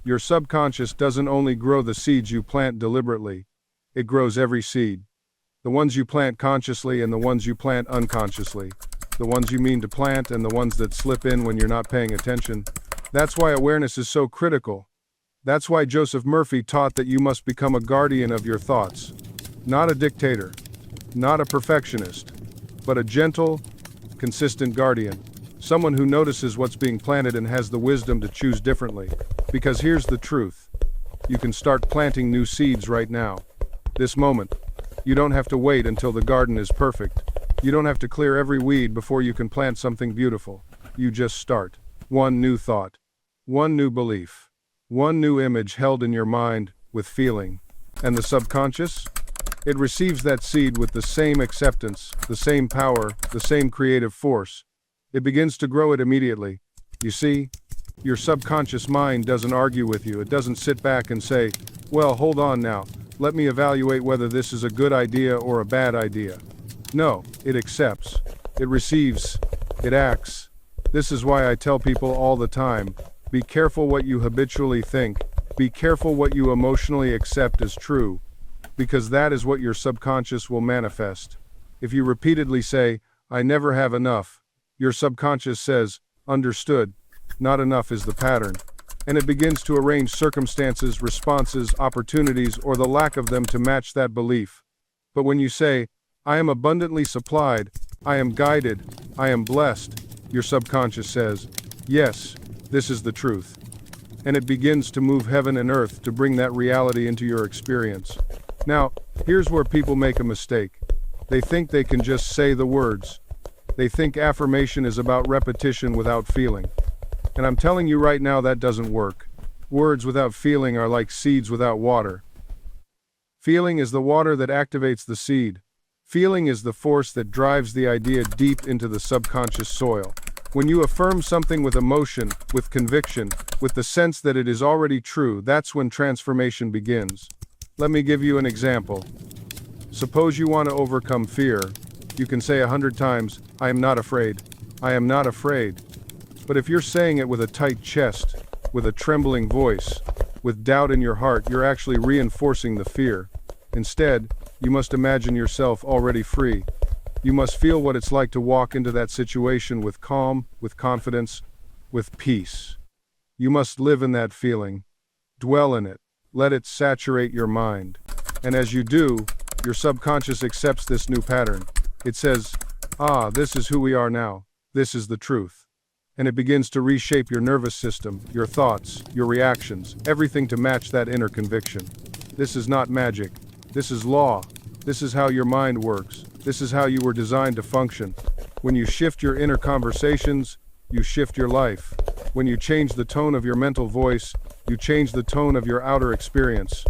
Your subconscious doesn't only grow the seeds you plant deliberately, it grows every seed. The ones you plant consciously and the ones you plant unconsciously. The ones you mean to plant and the ones that slip in when you're not paying attention. That's why awareness is so critical. That's why Joseph Murphy taught that you must become a guardian of your thoughts. Not a dictator. Not a perfectionist. But a gentle, consistent guardian. Someone who notices what's being planted and has the wisdom to choose differently. Because here's the truth. You can start planting new seeds right now. This moment. You don't have to wait until the garden is perfect. You don't have to clear every weed before you can plant something beautiful. You just start. One new thought. One new belief. One new image held in your mind with feeling. And the subconscious? It receives that seed with the same acceptance, the same power, the same creative force. It begins to grow it immediately. You see, your subconscious mind doesn't argue with you. It doesn't sit back and say, well, hold on now. Let me evaluate whether this is a good idea or a bad idea. No, it accepts. It receives. It acts. This is why I tell people all the time, be careful what you habitually think, be careful what you emotionally accept as true, because that is what your subconscious will manifest. If you repeatedly say, I never have enough, your subconscious says, understood, not enough is the pattern, and it begins to arrange circumstances, responses, opportunities, or the lack of them to match that belief. But when you say, I am abundantly supplied, I am guided, I am blessed, your subconscious says, yes, this is the truth. And it begins to move heaven and earth to bring that reality into your experience. Now, here's where people make a mistake. They think they can just say the words. They think affirmation is about repetition without feeling. And I'm telling you right now that doesn't work. Words without feeling are like seeds without water. Feeling is the water that activates the seed. Feeling is the force that drives the idea deep into the subconscious soil. When you affirm something with emotion, with conviction, with the sense that it is already true, that's when transformation begins. Let me give you an example. Suppose you want to overcome fear. You can say 100 times, I am not afraid. I am not afraid. But if you're saying it with a tight chest, with a trembling voice, with doubt in your heart, you're actually reinforcing the fear. Instead, you must imagine yourself already free. You must feel what it's like to walk into that situation with calm, with confidence, with peace. You must live in that feeling. Dwell in it. Let it saturate your mind. And as you do, your subconscious accepts this new pattern. It says, this is who we are now. This is the truth. And it begins to reshape your nervous system, your thoughts, your reactions, everything to match that inner conviction. This is not magic. This is law. This is how your mind works. This is how you were designed to function. When you shift your inner conversations, you shift your life. When you change the tone of your mental voice, you change the tone of your outer experience.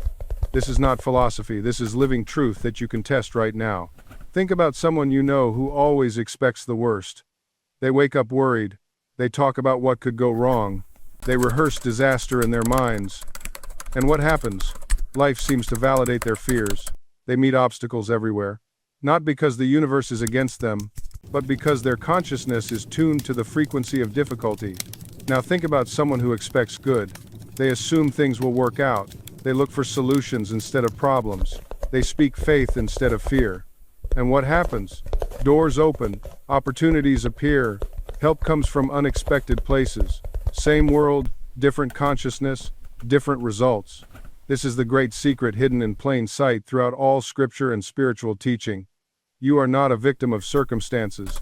This is not philosophy. This is living truth that you can test right now. Think about someone you know who always expects the worst. They wake up worried. They talk about what could go wrong. They rehearse disaster in their minds. And what happens? Life seems to validate their fears. They meet obstacles everywhere. Not because the universe is against them, but because their consciousness is tuned to the frequency of difficulty. Now think about someone who expects good. They assume things will work out. They look for solutions instead of problems. They speak faith instead of fear. And what happens? Doors open, opportunities appear, help comes from unexpected places. Same world, different consciousness, different results. This is the great secret hidden in plain sight throughout all scripture and spiritual teaching. You are not a victim of circumstances.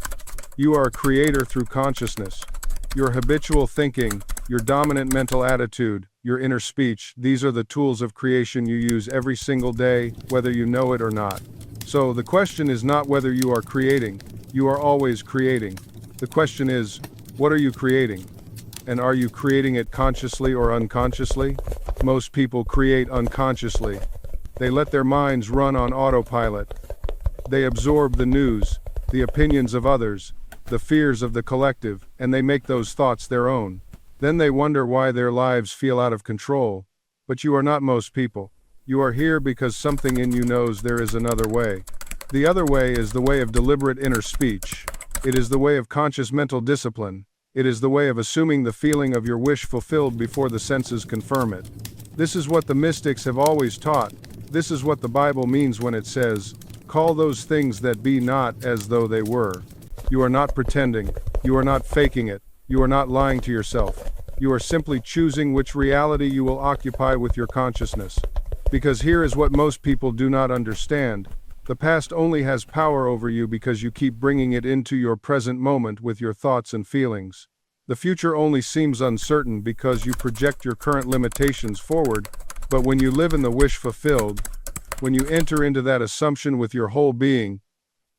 You are a creator through consciousness. Your habitual thinking, your dominant mental attitude, your inner speech, these are the tools of creation you use every single day, whether you know it or not. So the question is not whether you are creating. You are always creating. The question is, what are you creating? And are you creating it consciously or unconsciously? Most people create unconsciously. They let their minds run on autopilot. They absorb the news, the opinions of others, the fears of the collective, and they make those thoughts their own. Then they wonder why their lives feel out of control. But you are not most people. You are here because something in you knows there is another way. The other way is the way of deliberate inner speech. It is the way of conscious mental discipline. It is the way of assuming the feeling of your wish fulfilled before the senses confirm it. This is what the mystics have always taught. This is what the Bible means when it says, call those things that be not as though they were. You are not pretending. You are not faking it. You are not lying to yourself. You are simply choosing which reality you will occupy with your consciousness. Because here is what most people do not understand. The past only has power over you because you keep bringing it into your present moment with your thoughts and feelings. The future only seems uncertain because you project your current limitations forward, but when you live in the wish fulfilled, when you enter into that assumption with your whole being,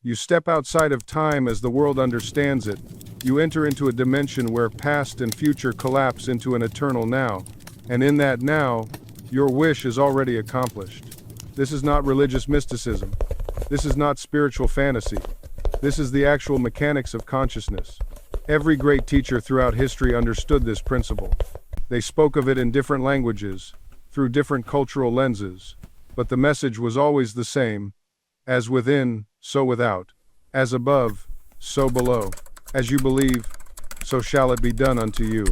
you step outside of time as the world understands it. You enter into a dimension where past and future collapse into an eternal now. And in that now, your wish is already accomplished. This is not religious mysticism. This is not spiritual fantasy. This is the actual mechanics of consciousness. Every great teacher throughout history understood this principle. They spoke of it in different languages, through different cultural lenses, but the message was always the same: as within, so without. As above, so below. As you believe, so shall it be done unto you.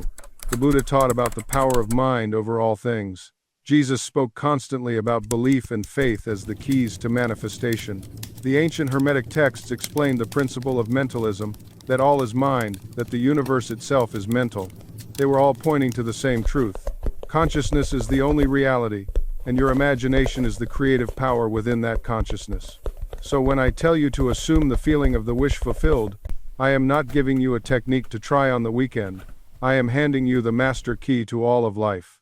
The Buddha taught about the power of mind over all things. Jesus spoke constantly about belief and faith as the keys to manifestation. The ancient Hermetic texts explained the principle of mentalism, that all is mind, that the universe itself is mental. They were all pointing to the same truth. Consciousness is the only reality, and your imagination is the creative power within that consciousness. So when I tell you to assume the feeling of the wish fulfilled, I am not giving you a technique to try on the weekend. I am handing you the master key to all of life.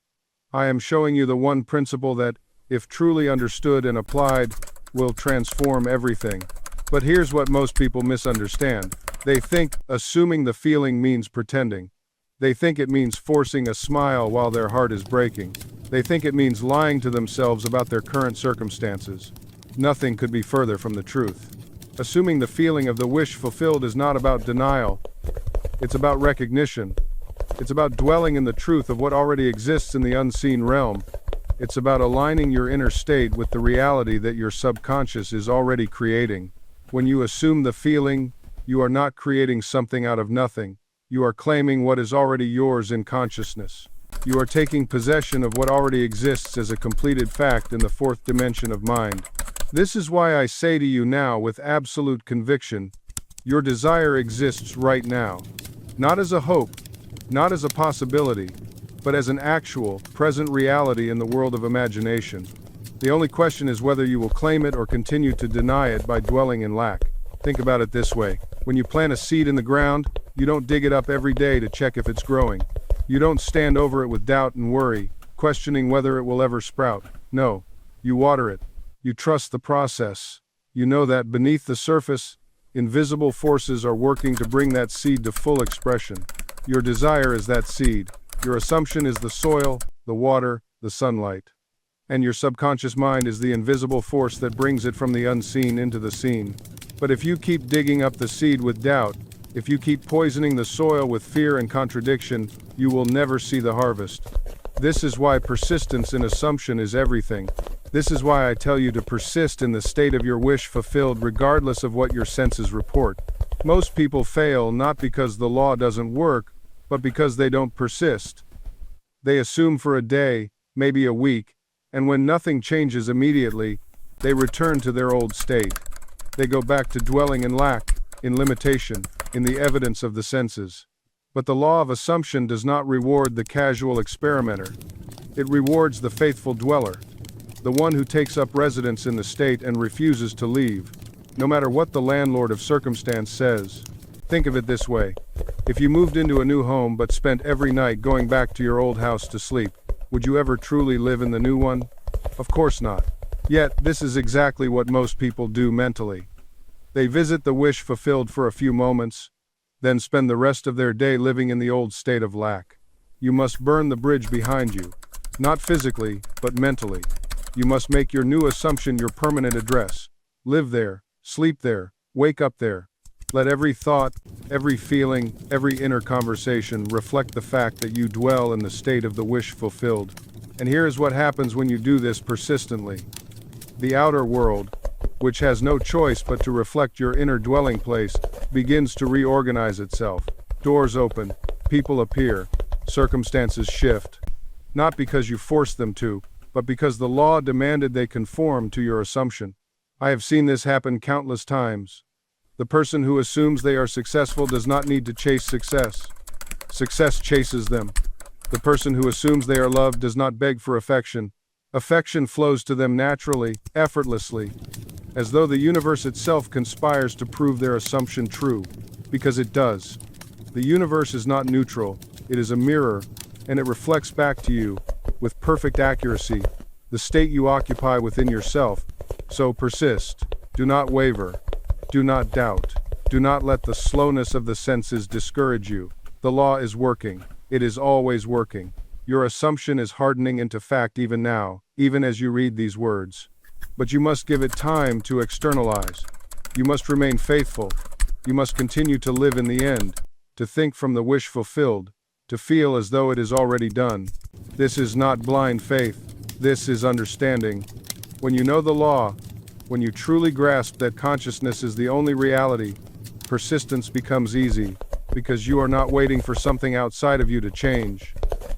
I am showing you the one principle that, if truly understood and applied, will transform everything. But here's what most people misunderstand. They think assuming the feeling means pretending. They think it means forcing a smile while their heart is breaking. They think it means lying to themselves about their current circumstances. Nothing could be further from the truth. Assuming the feeling of the wish fulfilled is not about denial. It's about recognition. It's about dwelling in the truth of what already exists in the unseen realm. It's about aligning your inner state with the reality that your subconscious is already creating. When you assume the feeling, you are not creating something out of nothing. You are claiming what is already yours in consciousness. You are taking possession of what already exists as a completed fact in the fourth dimension of mind. This is why I say to you now with absolute conviction, your desire exists right now. Not as a hope, not as a possibility, but as an actual, present reality in the world of imagination. The only question is whether you will claim it or continue to deny it by dwelling in lack. Think about it this way. When you plant a seed in the ground, you don't dig it up every day to check if it's growing. You don't stand over it with doubt and worry, questioning whether it will ever sprout. No, you water it. You trust the process. You know that beneath the surface, invisible forces are working to bring that seed to full expression. Your desire is that seed. Your assumption is the soil, the water, the sunlight. And your subconscious mind is the invisible force that brings it from the unseen into the seen. But if you keep digging up the seed with doubt, if you keep poisoning the soil with fear and contradiction, you will never see the harvest. This is why persistence in assumption is everything. This is why I tell you to persist in the state of your wish fulfilled regardless of what your senses report. Most people fail not because the law doesn't work, but because they don't persist. They assume for a day, maybe a week, and when nothing changes immediately, they return to their old state. They go back to dwelling in lack, in limitation, in the evidence of the senses. But the law of assumption does not reward the casual experimenter. It rewards the faithful dweller, the one who takes up residence in the state and refuses to leave, no matter what the landlord of circumstance says. Think of it this way. If you moved into a new home but spent every night going back to your old house to sleep, would you ever truly live in the new one? Of course not. Yet, this is exactly what most people do mentally. They visit the wish fulfilled for a few moments, then spend the rest of their day living in the old state of lack. You must burn the bridge behind you, not physically, but mentally. You must make your new assumption your permanent address. Live there, sleep there, wake up there. Let every thought, every feeling, every inner conversation reflect the fact that you dwell in the state of the wish fulfilled. And here is what happens when you do this persistently. The outer world, which has no choice but to reflect your inner dwelling place, begins to reorganize itself. Doors open, people appear, circumstances shift. Not because you forced them to, but because the law demanded they conform to your assumption. I have seen this happen countless times. The person who assumes they are successful does not need to chase success. Success chases them. The person who assumes they are loved does not beg for affection. Affection flows to them naturally, effortlessly, as though the universe itself conspires to prove their assumption true, because it does. The universe is not neutral, it is a mirror, and it reflects back to you, with perfect accuracy, the state you occupy within yourself. So persist. Do not waver. Do not doubt. Do not let the slowness of the senses discourage you. The law is working. It is always working. Your assumption is hardening into fact even now, even as you read these words. But you must give it time to externalize. You must remain faithful. You must continue to live in the end, to think from the wish fulfilled, to feel as though it is already done. This is not blind faith. This is understanding. When you know the law, When you truly grasp that consciousness is the only reality, persistence becomes easy, because you are not waiting for something outside of you to change.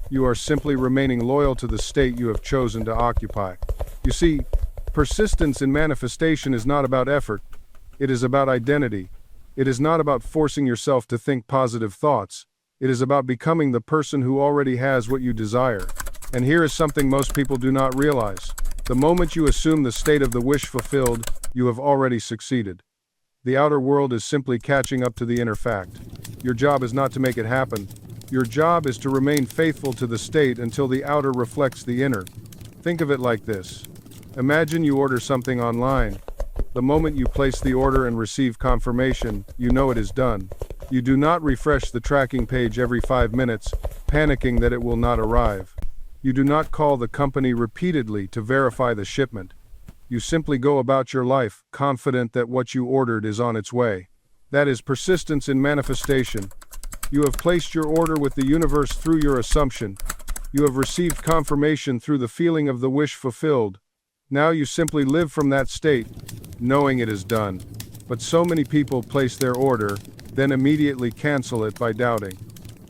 You are simply remaining loyal to the state you have chosen to occupy. You see, persistence in manifestation is not about effort. It is about identity. It is not about forcing yourself to think positive thoughts. It is about becoming the person who already has what you desire. And here is something most people do not realize. The moment you assume the state of the wish fulfilled, you have already succeeded. The outer world is simply catching up to the inner fact. Your job is not to make it happen. Your job is to remain faithful to the state until the outer reflects the inner. Think of it like this. Imagine you order something online. The moment you place the order and receive confirmation, you know it is done. You do not refresh the tracking page every 5 minutes, panicking that it will not arrive. You do not call the company repeatedly to verify the shipment. You simply go about your life, confident that what you ordered is on its way. That is persistence in manifestation. You have placed your order with the universe through your assumption. You have received confirmation through the feeling of the wish fulfilled. Now you simply live from that state, knowing it is done. But so many people place their order, then immediately cancel it by doubting.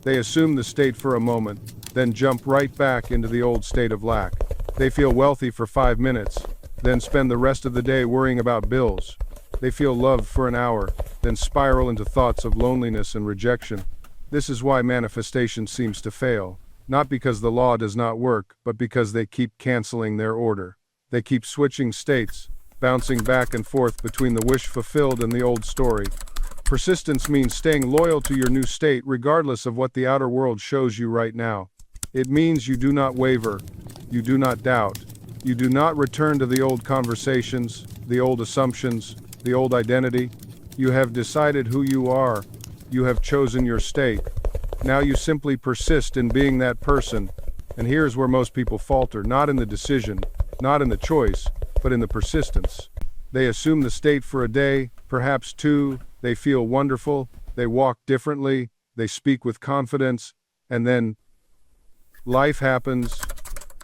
They assume the state for a moment, then jump right back into the old state of lack. They feel wealthy for 5 minutes, then spend the rest of the day worrying about bills. They feel loved for an hour, then spiral into thoughts of loneliness and rejection. This is why manifestation seems to fail, not because the law does not work, but because they keep canceling their order. They keep switching states, bouncing back and forth between the wish fulfilled and the old story. Persistence means staying loyal to your new state regardless of what the outer world shows you right now. It means you do not waver, you do not doubt, you do not return to the old conversations, the old assumptions, the old identity. You have decided who you are. You have chosen your state. Now you simply persist in being that person. And here's where most people falter, not in the decision, not in the choice, but in the persistence. They assume the state for a day, perhaps 2, they feel wonderful, they walk differently, they speak with confidence, and then life happens,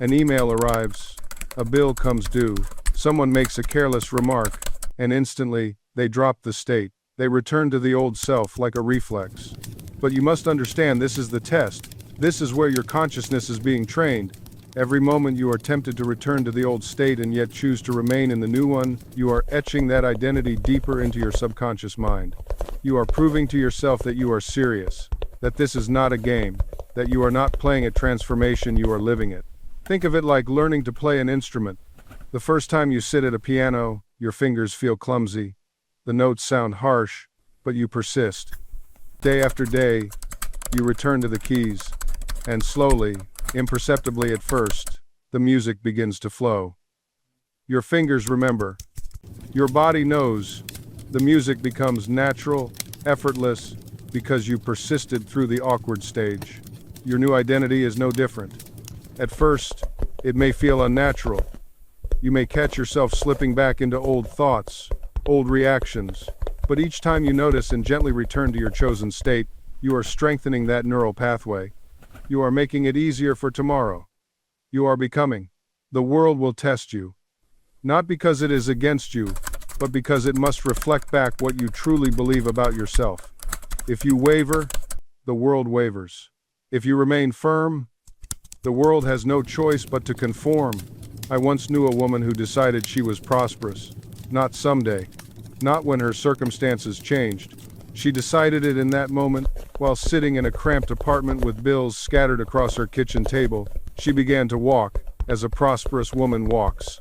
an email arrives, a bill comes due, someone makes a careless remark, and instantly, they drop the state. They return to the old self like a reflex. But you must understand, this is the test. This is where your consciousness is being trained. Every moment you are tempted to return to the old state and yet choose to remain in the new one, you are etching that identity deeper into your subconscious mind. You are proving to yourself that you are serious, that this is not a game, that you are not playing a transformation, you are living it. Think of it like learning to play an instrument. The first time you sit at a piano, your fingers feel clumsy. The notes sound harsh, but you persist. Day after day, you return to the keys, and slowly, imperceptibly at first, the music begins to flow. Your fingers remember. Your body knows. The music becomes natural, effortless, because you persisted through the awkward stage. Your new identity is no different. At first, it may feel unnatural. You may catch yourself slipping back into old thoughts, old reactions, but each time you notice and gently return to your chosen state, you are strengthening that neural pathway. You are making it easier for tomorrow. You are becoming. The world will test you. Not because it is against you, but because it must reflect back what you truly believe about yourself. If you waver, the world wavers. If you remain firm, the world has no choice but to conform. I once knew a woman who decided she was prosperous. Not someday. Not when her circumstances changed. She decided it in that moment, while sitting in a cramped apartment with bills scattered across her kitchen table. She began to walk, as a prosperous woman walks.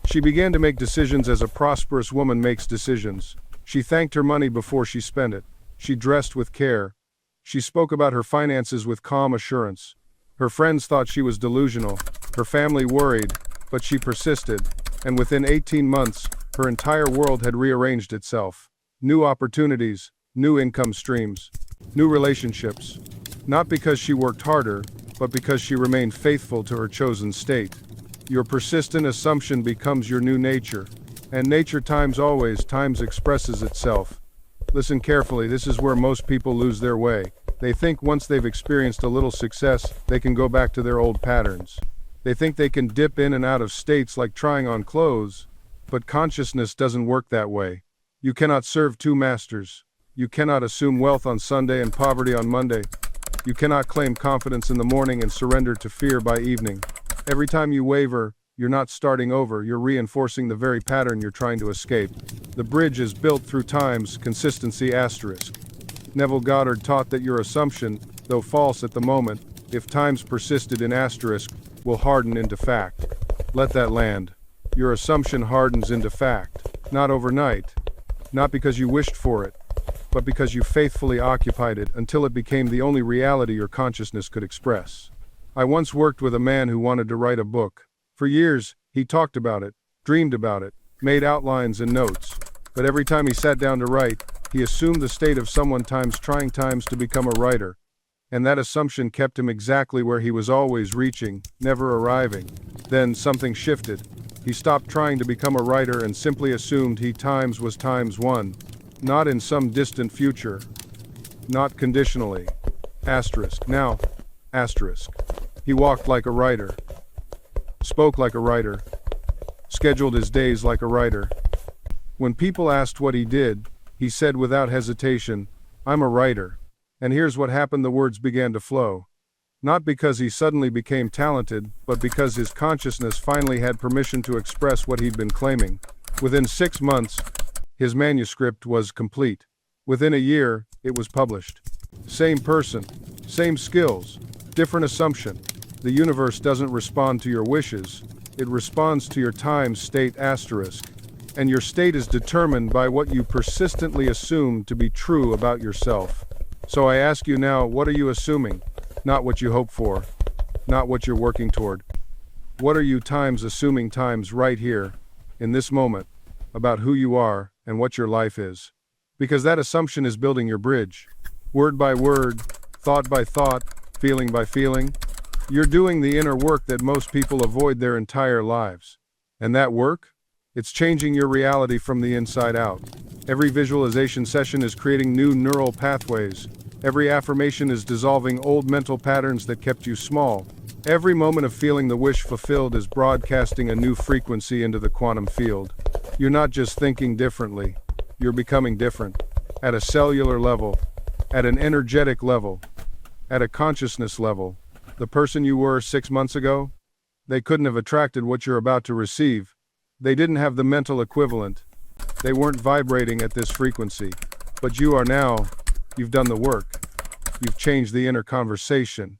She began to make decisions as a prosperous woman makes decisions. She thanked her money before she spent it. She dressed with care. She spoke about her finances with calm assurance. Her friends thought she was delusional. Her family worried, but she persisted, and within 18 months, her entire world had rearranged itself. New opportunities, new income streams, new relationships. Not because she worked harder, but because she remained faithful to her chosen state. Your persistent assumption becomes your new nature, and nature times expresses itself. Listen carefully, this is where most people lose their way. They think once they've experienced a little success, they can go back to their old patterns. They think they can dip in and out of states like trying on clothes. But consciousness doesn't work that way. You cannot serve two masters. You cannot assume wealth on Sunday and poverty on Monday. You cannot claim confidence in the morning and surrender to fear by evening. Every time you waver, you're not starting over, you're reinforcing the very pattern you're trying to escape. The bridge is built through times, consistency asterisk. Neville Goddard taught that your assumption, though false at the moment, if times persisted in asterisk, will harden into fact. Let that land. Your assumption hardens into fact. Not overnight. Not because you wished for it, but because you faithfully occupied it until it became the only reality your consciousness could express. I once worked with a man who wanted to write a book. For years, he talked about it, dreamed about it, made outlines and notes. But every time he sat down to write, he assumed the state of someone trying to become a writer. And that assumption kept him exactly where he was always reaching, never arriving. Then something shifted. He stopped trying to become a writer and simply assumed he was times one. Not in some distant future. Not conditionally. Asterisk. Now. Asterisk. He walked like a writer. Spoke like a writer. Scheduled his days like a writer. When people asked what he did, he said without hesitation, "I'm a writer." And here's what happened: the words began to flow. Not because he suddenly became talented, but because his consciousness finally had permission to express what he'd been claiming. Within 6 months, his manuscript was complete. Within a year, it was published. Same person, same skills, different assumption. The universe doesn't respond to your wishes, it responds to your time state asterisk. And your state is determined by what you persistently assume to be true about yourself. So I ask you now, what are you assuming? Not what you hope for, not what you're working toward. What are you assuming right here, in this moment, about who you are and what your life is? Because that assumption is building your bridge. Word by word, thought by thought, feeling by feeling. You're doing the inner work that most people avoid their entire lives. And that work? It's changing your reality from the inside out. Every visualization session is creating new neural pathways. Every affirmation is dissolving old mental patterns that kept you small. Every moment of feeling the wish fulfilled is broadcasting a new frequency into the quantum field. You're not just thinking differently, you're becoming different. At a cellular level, at an energetic level, at a consciousness level. The person you were 6 months ago, they couldn't have attracted what you're about to receive. They didn't have the mental equivalent. They weren't vibrating at this frequency. But you are now. You've done the work. You've changed the inner conversation.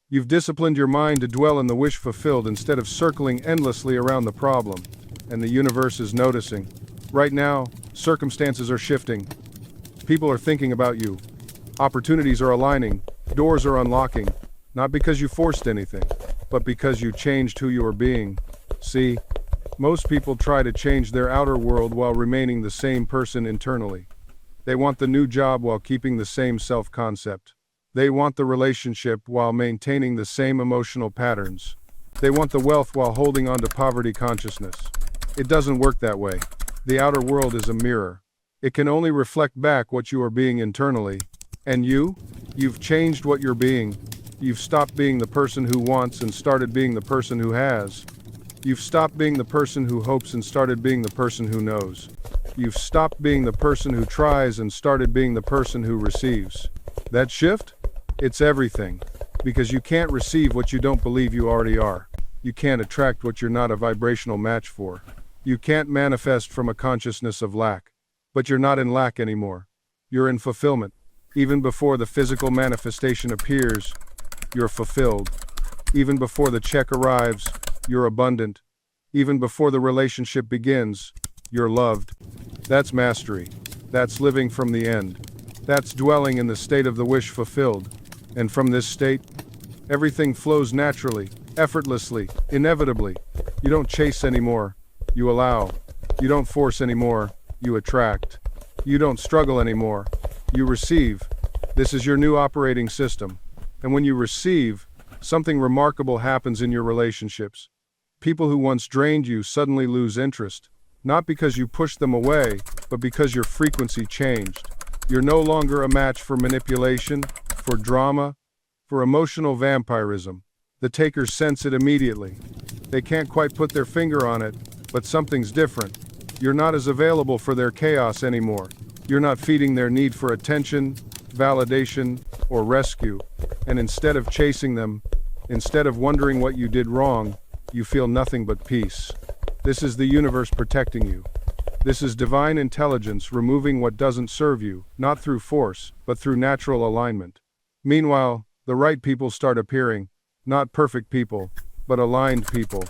You've disciplined your mind to dwell in the wish fulfilled instead of circling endlessly around the problem. And the universe is noticing. Right now, circumstances are shifting. People are thinking about you. Opportunities are aligning. Doors are unlocking. Not because you forced anything, but because you changed who you are being. See? Most people try to change their outer world while remaining the same person internally. They want the new job while keeping the same self-concept. They want the relationship while maintaining the same emotional patterns. They want the wealth while holding on to poverty consciousness. It doesn't work that way. The outer world is a mirror. It can only reflect back what you are being internally. And you've changed what you're being. You've stopped being the person who wants and started being the person who has. You've stopped being the person who hopes and started being the person who knows. You've stopped being the person who tries and started being the person who receives. That shift? It's everything. Because you can't receive what you don't believe you already are. You can't attract what you're not a vibrational match for. You can't manifest from a consciousness of lack. But you're not in lack anymore. You're in fulfillment. Even before the physical manifestation appears, you're fulfilled. Even before the check arrives, you're abundant. Even before the relationship begins, you're loved. That's mastery. That's living from the end. That's dwelling in the state of the wish fulfilled. And from this state, everything flows naturally, effortlessly, inevitably. You don't chase anymore. You allow. You don't force anymore. You attract. You don't struggle anymore. You receive. This is your new operating system. And when you receive, something remarkable happens in your relationships. People who once drained you suddenly lose interest. Not because you pushed them away, but because your frequency changed. You're no longer a match for manipulation, for drama, for emotional vampirism. The takers sense it immediately. They can't quite put their finger on it, But something's different. You're not as available for their chaos anymore. You're not feeding their need for attention, validation, or rescue. And instead of chasing them, instead of wondering what you did wrong, you feel nothing but peace. This is the universe protecting you. This is divine intelligence removing what doesn't serve you, not through force, but through natural alignment. Meanwhile, the right people start appearing, not perfect people, but aligned people.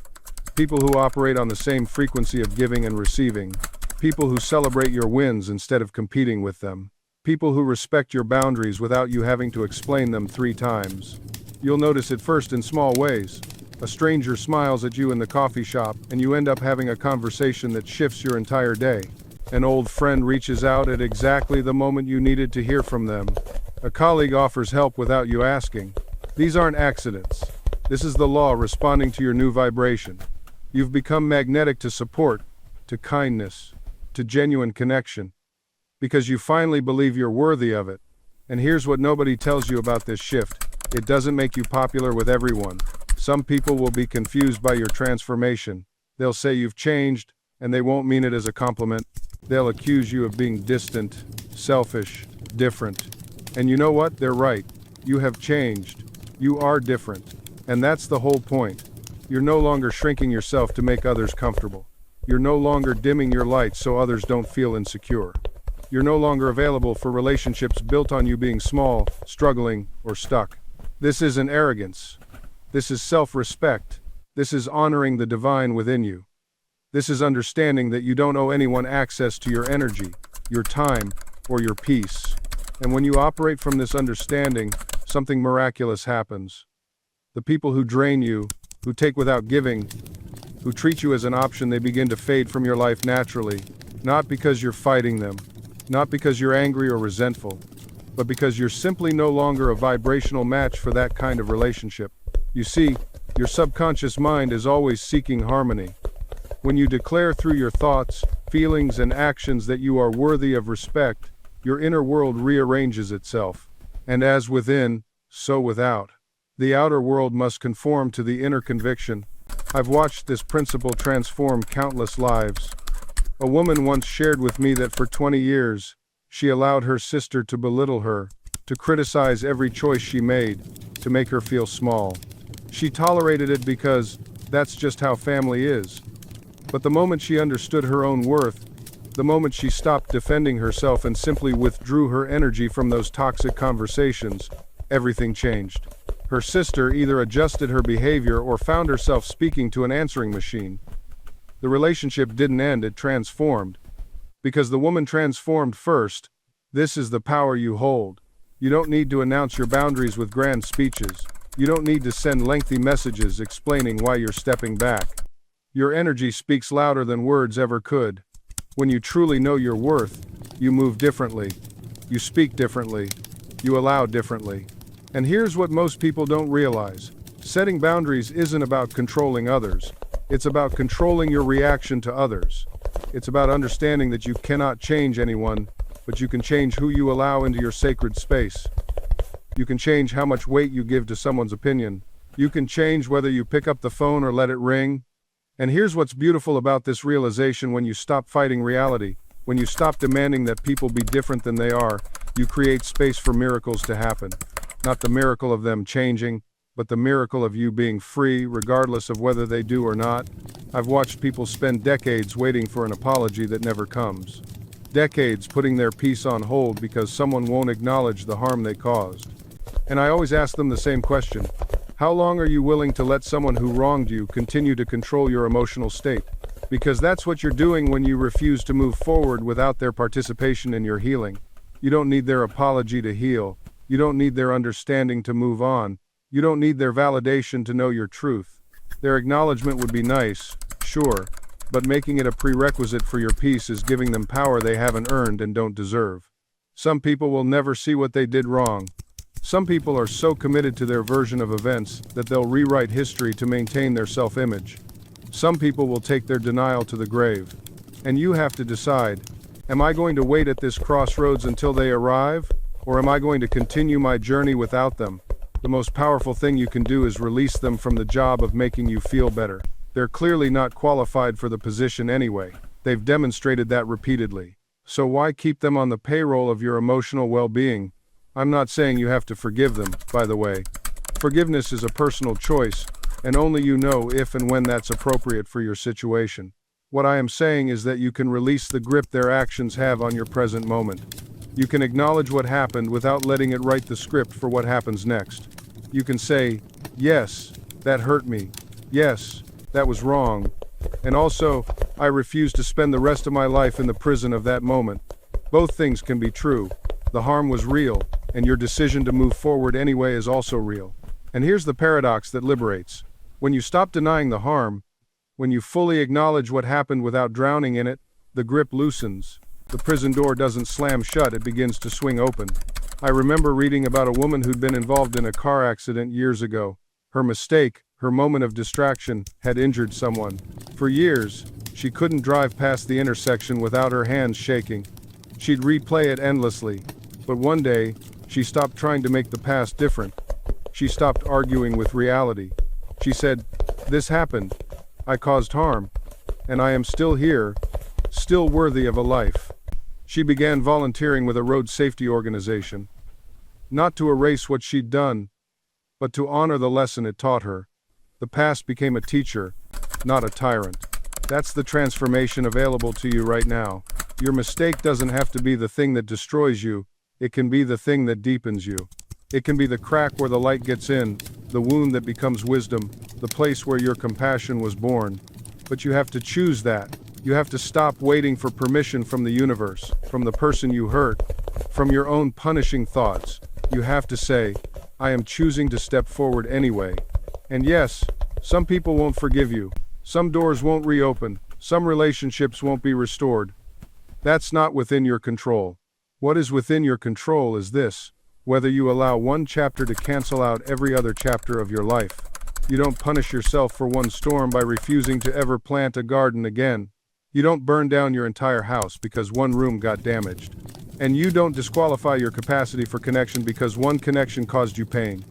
People who operate on the same frequency of giving and receiving. People who celebrate your wins instead of competing with them. People who respect your boundaries without you having to explain them 3 times. You'll notice it first in small ways. A stranger smiles at you in the coffee shop, and you end up having a conversation that shifts your entire day. An old friend reaches out at exactly the moment you needed to hear from them. A colleague offers help without you asking. These aren't accidents. This is the law responding to your new vibration. You've become magnetic to support, to kindness, to genuine connection. Because you finally believe you're worthy of it. And here's what nobody tells you about this shift. It doesn't make you popular with everyone. Some people will be confused by your transformation. They'll say you've changed, and they won't mean it as a compliment. They'll accuse you of being distant, selfish, different. And you know what? They're right. You have changed. You are different. And that's the whole point. You're no longer shrinking yourself to make others comfortable. You're no longer dimming your light so others don't feel insecure. You're no longer available for relationships built on you being small, struggling, or stuck. This isn't arrogance. This is self-respect. This is honoring the divine within you. This is understanding that you don't owe anyone access to your energy, your time, or your peace. And when you operate from this understanding, something miraculous happens. The people who drain you, who take without giving, who treat you as an option, they begin to fade from your life naturally, not because you're fighting them, not because you're angry or resentful, but because you're simply no longer a vibrational match for that kind of relationship. You see, your subconscious mind is always seeking harmony. When you declare through your thoughts, feelings, and actions that you are worthy of respect, your inner world rearranges itself. And as within, so without. The outer world must conform to the inner conviction. I've watched this principle transform countless lives. A woman once shared with me that for 20 years, she allowed her sister to belittle her, to criticize every choice she made, to make her feel small. She tolerated it because that's just how family is. But the moment she understood her own worth, the moment she stopped defending herself and simply withdrew her energy from those toxic conversations, everything changed. Her sister either adjusted her behavior or found herself speaking to an answering machine. The relationship didn't end, it transformed. Because the woman transformed first. This is the power you hold. You don't need to announce your boundaries with grand speeches. You don't need to send lengthy messages explaining why you're stepping back. Your energy speaks louder than words ever could. When you truly know your worth, you move differently. You speak differently. You allow differently. And here's what most people don't realize. Setting boundaries isn't about controlling others. It's about controlling your reaction to others. It's about understanding that you cannot change anyone, but you can change who you allow into your sacred space. You can change how much weight you give to someone's opinion. You can change whether you pick up the phone or let it ring. And here's what's beautiful about this realization: when you stop fighting reality, when you stop demanding that people be different than they are, you create space for miracles to happen. Not the miracle of them changing, but the miracle of you being free, regardless of whether they do or not. I've watched people spend decades waiting for an apology that never comes. Decades putting their peace on hold because someone won't acknowledge the harm they caused. And I always ask them the same question: how long are you willing to let someone who wronged you continue to control your emotional state? Because that's what you're doing when you refuse to move forward without their participation in your healing. You don't need their apology to heal. You don't need their understanding to move on. You don't need their validation to know your truth. Their acknowledgement would be nice, sure, but making it a prerequisite for your peace is giving them power they haven't earned and don't deserve. Some people will never see what they did wrong. Some people are so committed to their version of events that they'll rewrite history to maintain their self-image. Some people will take their denial to the grave. And you have to decide, am I going to wait at this crossroads until they arrive, or am I going to continue my journey without them? The most powerful thing you can do is release them from the job of making you feel better. They're clearly not qualified for the position anyway. They've demonstrated that repeatedly. So why keep them on the payroll of your emotional well-being? I'm not saying you have to forgive them, by the way. Forgiveness is a personal choice, and only you know if and when that's appropriate for your situation. What I am saying is that you can release the grip their actions have on your present moment. You can acknowledge what happened without letting it write the script for what happens next. You can say, yes, that hurt me. Yes, that was wrong. And also, I refuse to spend the rest of my life in the prison of that moment. Both things can be true. The harm was real, and your decision to move forward anyway is also real. And here's the paradox that liberates. When you stop denying the harm, when you fully acknowledge what happened without drowning in it, the grip loosens. The prison door doesn't slam shut, it begins to swing open. I remember reading about a woman who'd been involved in a car accident years ago. Her mistake, her moment of distraction, had injured someone. For years, she couldn't drive past the intersection without her hands shaking. She'd replay it endlessly. But one day, she stopped trying to make the past different. She stopped arguing with reality. She said, "This happened. I caused harm. And I am still here, still worthy of a life." She began volunteering with a road safety organization. Not to erase what she'd done, but to honor the lesson it taught her. The past became a teacher, not a tyrant. That's the transformation available to you right now. Your mistake doesn't have to be the thing that destroys you. It can be the thing that deepens you. It can be the crack where the light gets in, the wound that becomes wisdom, the place where your compassion was born. But you have to choose that. You have to stop waiting for permission from the universe, from the person you hurt, from your own punishing thoughts. You have to say, I am choosing to step forward anyway. And yes, some people won't forgive you. Some doors won't reopen. Some relationships won't be restored. That's not within your control. What is within your control is this: whether you allow one chapter to cancel out every other chapter of your life. You don't punish yourself for one storm by refusing to ever plant a garden again. You don't burn down your entire house because one room got damaged. And you don't disqualify your capacity for connection because one connection caused you pain.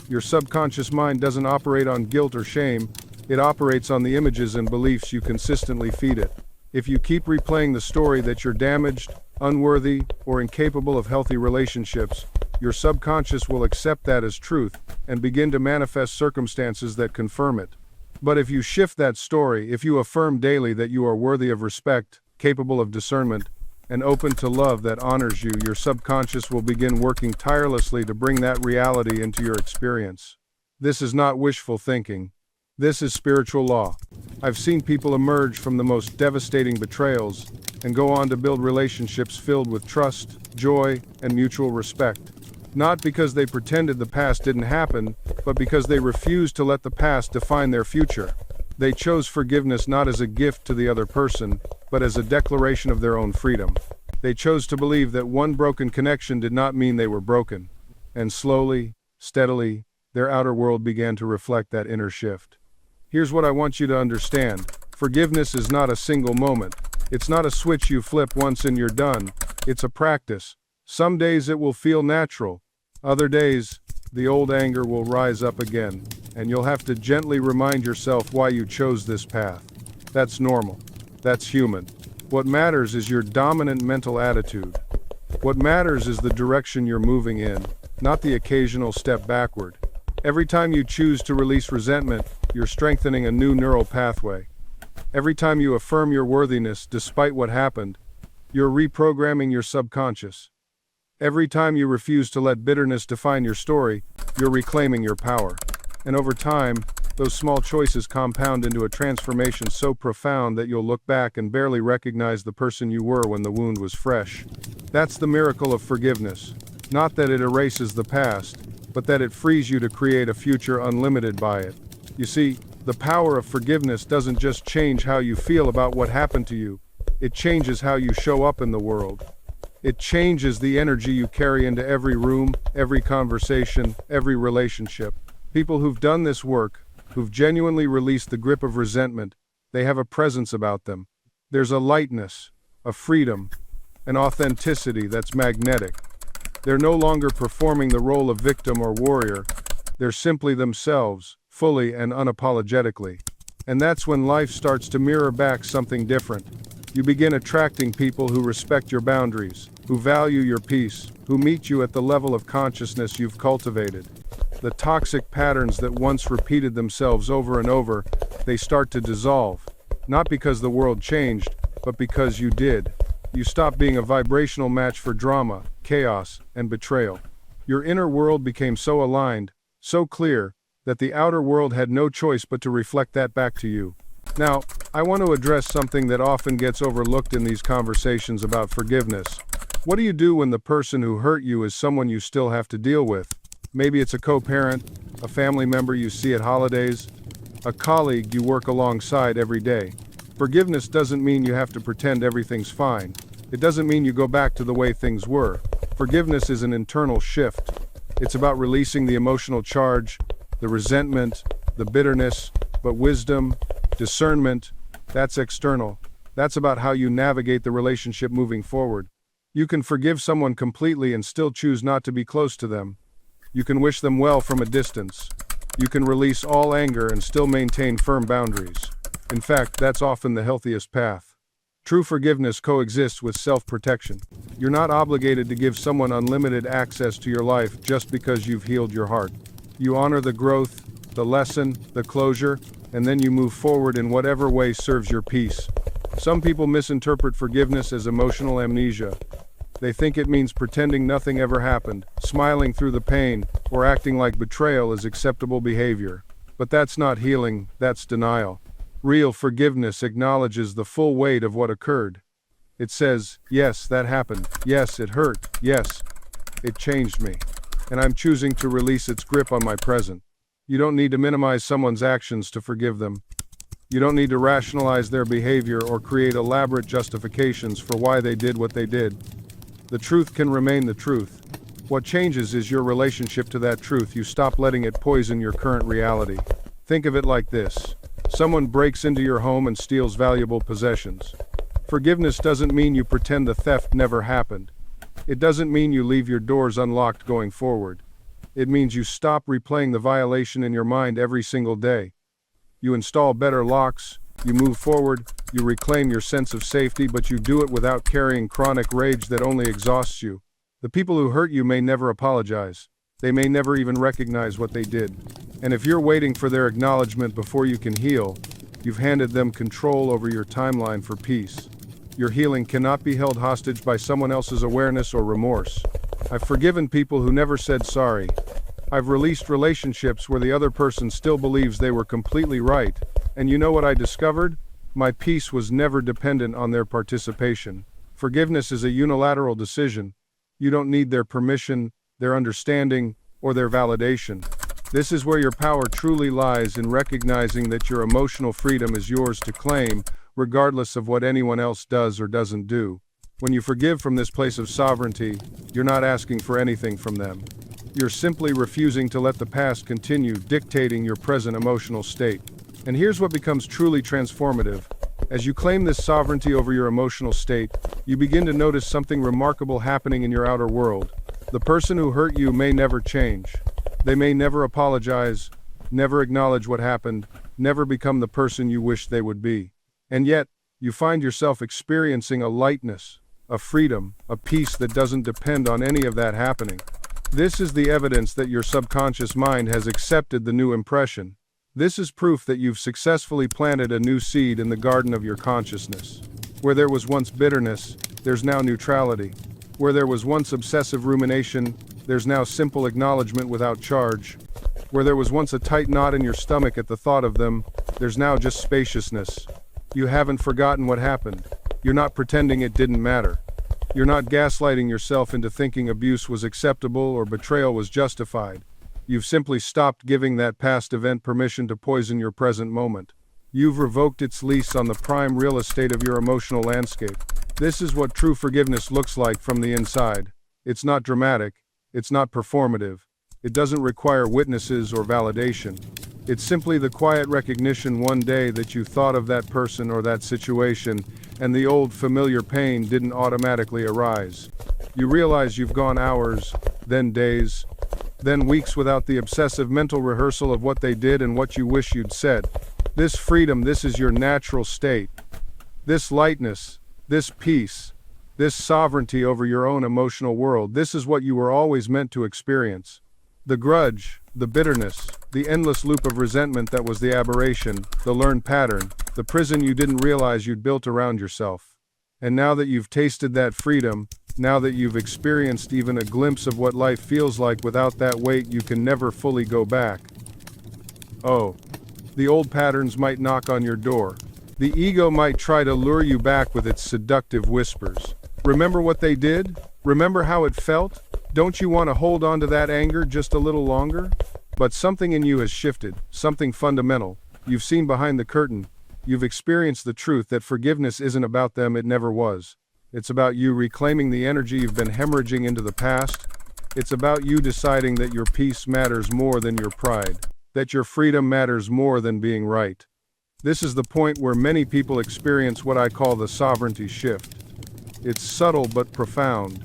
Your subconscious mind doesn't operate on guilt or shame. It operates on the images and beliefs you consistently feed it. If you keep replaying the story that you're damaged, unworthy, or incapable of healthy relationships, your subconscious will accept that as truth and begin to manifest circumstances that confirm it. But if you shift that story, if you affirm daily that you are worthy of respect, capable of discernment, and open to love that honors you, your subconscious will begin working tirelessly to bring that reality into your experience. This is not wishful thinking. This is spiritual law. I've seen people emerge from the most devastating betrayals and go on to build relationships filled with trust, joy, and mutual respect. Not because they pretended the past didn't happen, but because they refused to let the past define their future. They chose forgiveness not as a gift to the other person, but as a declaration of their own freedom. They chose to believe that one broken connection did not mean they were broken. And slowly, steadily, their outer world began to reflect that inner shift. Here's what I want you to understand. Forgiveness is not a single moment. It's not a switch you flip once and you're done. It's a practice. Some days it will feel natural. Other days, the old anger will rise up again, and you'll have to gently remind yourself why you chose this path. That's normal. That's human. What matters is your dominant mental attitude. What matters is the direction you're moving in, not the occasional step backward. Every time you choose to release resentment, you're strengthening a new neural pathway. Every time you affirm your worthiness despite what happened, you're reprogramming your subconscious. Every time you refuse to let bitterness define your story, you're reclaiming your power. And over time, those small choices compound into a transformation so profound that you'll look back and barely recognize the person you were when the wound was fresh. That's the miracle of forgiveness. Not that it erases the past, but that it frees you to create a future unlimited by it. You see, the power of forgiveness doesn't just change how you feel about what happened to you, it changes how you show up in the world. It changes the energy you carry into every room, every conversation, every relationship. People who've done this work, who've genuinely released the grip of resentment, they have a presence about them. There's a lightness, a freedom, an authenticity that's magnetic. They're no longer performing the role of victim or warrior. They're simply themselves, fully and unapologetically. And that's when life starts to mirror back something different. You begin attracting people who respect your boundaries, who value your peace, who meet you at the level of consciousness you've cultivated. The toxic patterns that once repeated themselves over and over, they start to dissolve. Not because the world changed, but because you did. You stop being a vibrational match for drama, chaos, and betrayal. Your inner world became so aligned, so clear, that the outer world had no choice but to reflect that back to you. Now, I want to address something that often gets overlooked in these conversations about forgiveness. What do you do when the person who hurt you is someone you still have to deal with? Maybe it's a co-parent, a family member you see at holidays, a colleague you work alongside every day. Forgiveness doesn't mean you have to pretend everything's fine. It doesn't mean you go back to the way things were. Forgiveness is an internal shift. It's about releasing the emotional charge, the resentment, the bitterness, but wisdom, discernment, that's external. That's about how you navigate the relationship moving forward. You can forgive someone completely and still choose not to be close to them. You can wish them well from a distance. You can release all anger and still maintain firm boundaries. In fact, that's often the healthiest path. True forgiveness coexists with self-protection. You're not obligated to give someone unlimited access to your life just because you've healed your heart. You honor the growth, the lesson, the closure, and then you move forward in whatever way serves your peace. Some people misinterpret forgiveness as emotional amnesia. They think it means pretending nothing ever happened, smiling through the pain, or acting like betrayal is acceptable behavior. But that's not healing, that's denial. Real forgiveness acknowledges the full weight of what occurred. It says, yes, that happened. Yes, it hurt. Yes, it changed me. And I'm choosing to release its grip on my present. You don't need to minimize someone's actions to forgive them. You don't need to rationalize their behavior or create elaborate justifications for why they did what they did. The truth can remain the truth. What changes is your relationship to that truth. You stop letting it poison your current reality. Think of it like this. Someone breaks into your home and steals valuable possessions. Forgiveness doesn't mean you pretend the theft never happened. It doesn't mean you leave your doors unlocked going forward. It means you stop replaying the violation in your mind every single day. You install better locks, you move forward, you reclaim your sense of safety, but you do it without carrying chronic rage that only exhausts you. The people who hurt you may never apologize. They may never even recognize what they did. And if you're waiting for their acknowledgement before you can heal, you've handed them control over your timeline for peace. Your healing cannot be held hostage by someone else's awareness or remorse. I've forgiven people who never said sorry. I've released relationships where the other person still believes they were completely right. And you know what I discovered? My peace was never dependent on their participation. Forgiveness is a unilateral decision. You don't need their permission, their understanding, or their validation. This is where your power truly lies, in recognizing that your emotional freedom is yours to claim, regardless of what anyone else does or doesn't do. When you forgive from this place of sovereignty, you're not asking for anything from them. You're simply refusing to let the past continue dictating your present emotional state. And here's what becomes truly transformative. As you claim this sovereignty over your emotional state, you begin to notice something remarkable happening in your outer world. The person who hurt you may never change. They may never apologize, never acknowledge what happened, never become the person you wish they would be. And yet, you find yourself experiencing a lightness, a freedom, a peace that doesn't depend on any of that happening. This is the evidence that your subconscious mind has accepted the new impression. This is proof that you've successfully planted a new seed in the garden of your consciousness. Where there was once bitterness, there's now neutrality. Where there was once obsessive rumination, there's now simple acknowledgement without charge. Where there was once a tight knot in your stomach at the thought of them, there's now just spaciousness. You haven't forgotten what happened. You're not pretending it didn't matter. You're not gaslighting yourself into thinking abuse was acceptable or betrayal was justified. You've simply stopped giving that past event permission to poison your present moment. You've revoked its lease on the prime real estate of your emotional landscape. This is what true forgiveness looks like from the inside. It's not dramatic. It's not performative. It doesn't require witnesses or validation. It's simply the quiet recognition one day that you thought of that person or that situation, and the old familiar pain didn't automatically arise. You realize you've gone hours, then days, then weeks without the obsessive mental rehearsal of what they did and what you wish you'd said. This freedom, this is your natural state. This lightness, this peace, this sovereignty over your own emotional world, this is what you were always meant to experience. The grudge, the bitterness, the endless loop of resentment that was the aberration, the learned pattern, the prison you didn't realize you'd built around yourself. And now that you've tasted that freedom, now that you've experienced even a glimpse of what life feels like without that weight, you can never fully go back. Oh, the old patterns might knock on your door. The ego might try to lure you back with its seductive whispers. Remember what they did? Remember how it felt? Don't you want to hold on to that anger just a little longer? But something in you has shifted, something fundamental. You've seen behind the curtain. You've experienced the truth that forgiveness isn't about them, it never was. It's about you reclaiming the energy you've been hemorrhaging into the past. It's about you deciding that your peace matters more than your pride, that your freedom matters more than being right. This is the point where many people experience what I call the sovereignty shift. It's subtle but profound.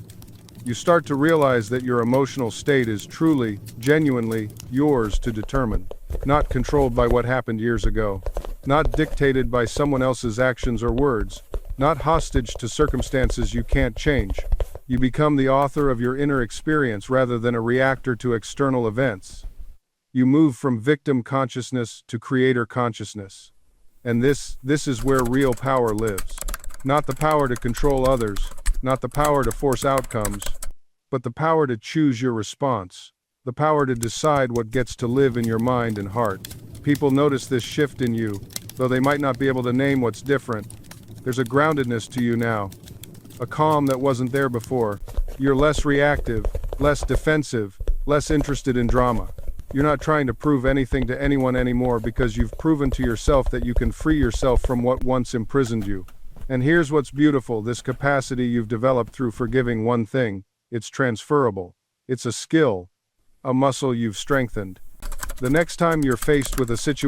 You start to realize that your emotional state is truly, genuinely yours to determine, not controlled by what happened years ago, not dictated by someone else's actions or words, not hostage to circumstances you can't change. You become the author of your inner experience rather than a reactor to external events. You move from victim consciousness to creator consciousness. And this is where real power lives. Not the power to control others, not the power to force outcomes, but the power to choose your response, the power to decide what gets to live in your mind and heart. People notice this shift in you, though they might not be able to name what's different. There's a groundedness to you now, a calm that wasn't there before. You're less reactive, less defensive, less interested in drama. You're not trying to prove anything to anyone anymore because you've proven to yourself that you can free yourself from what once imprisoned you. And here's what's beautiful, this capacity you've developed through forgiving one thing, it's transferable. It's a skill, a muscle you've strengthened. The next time you're faced with a situation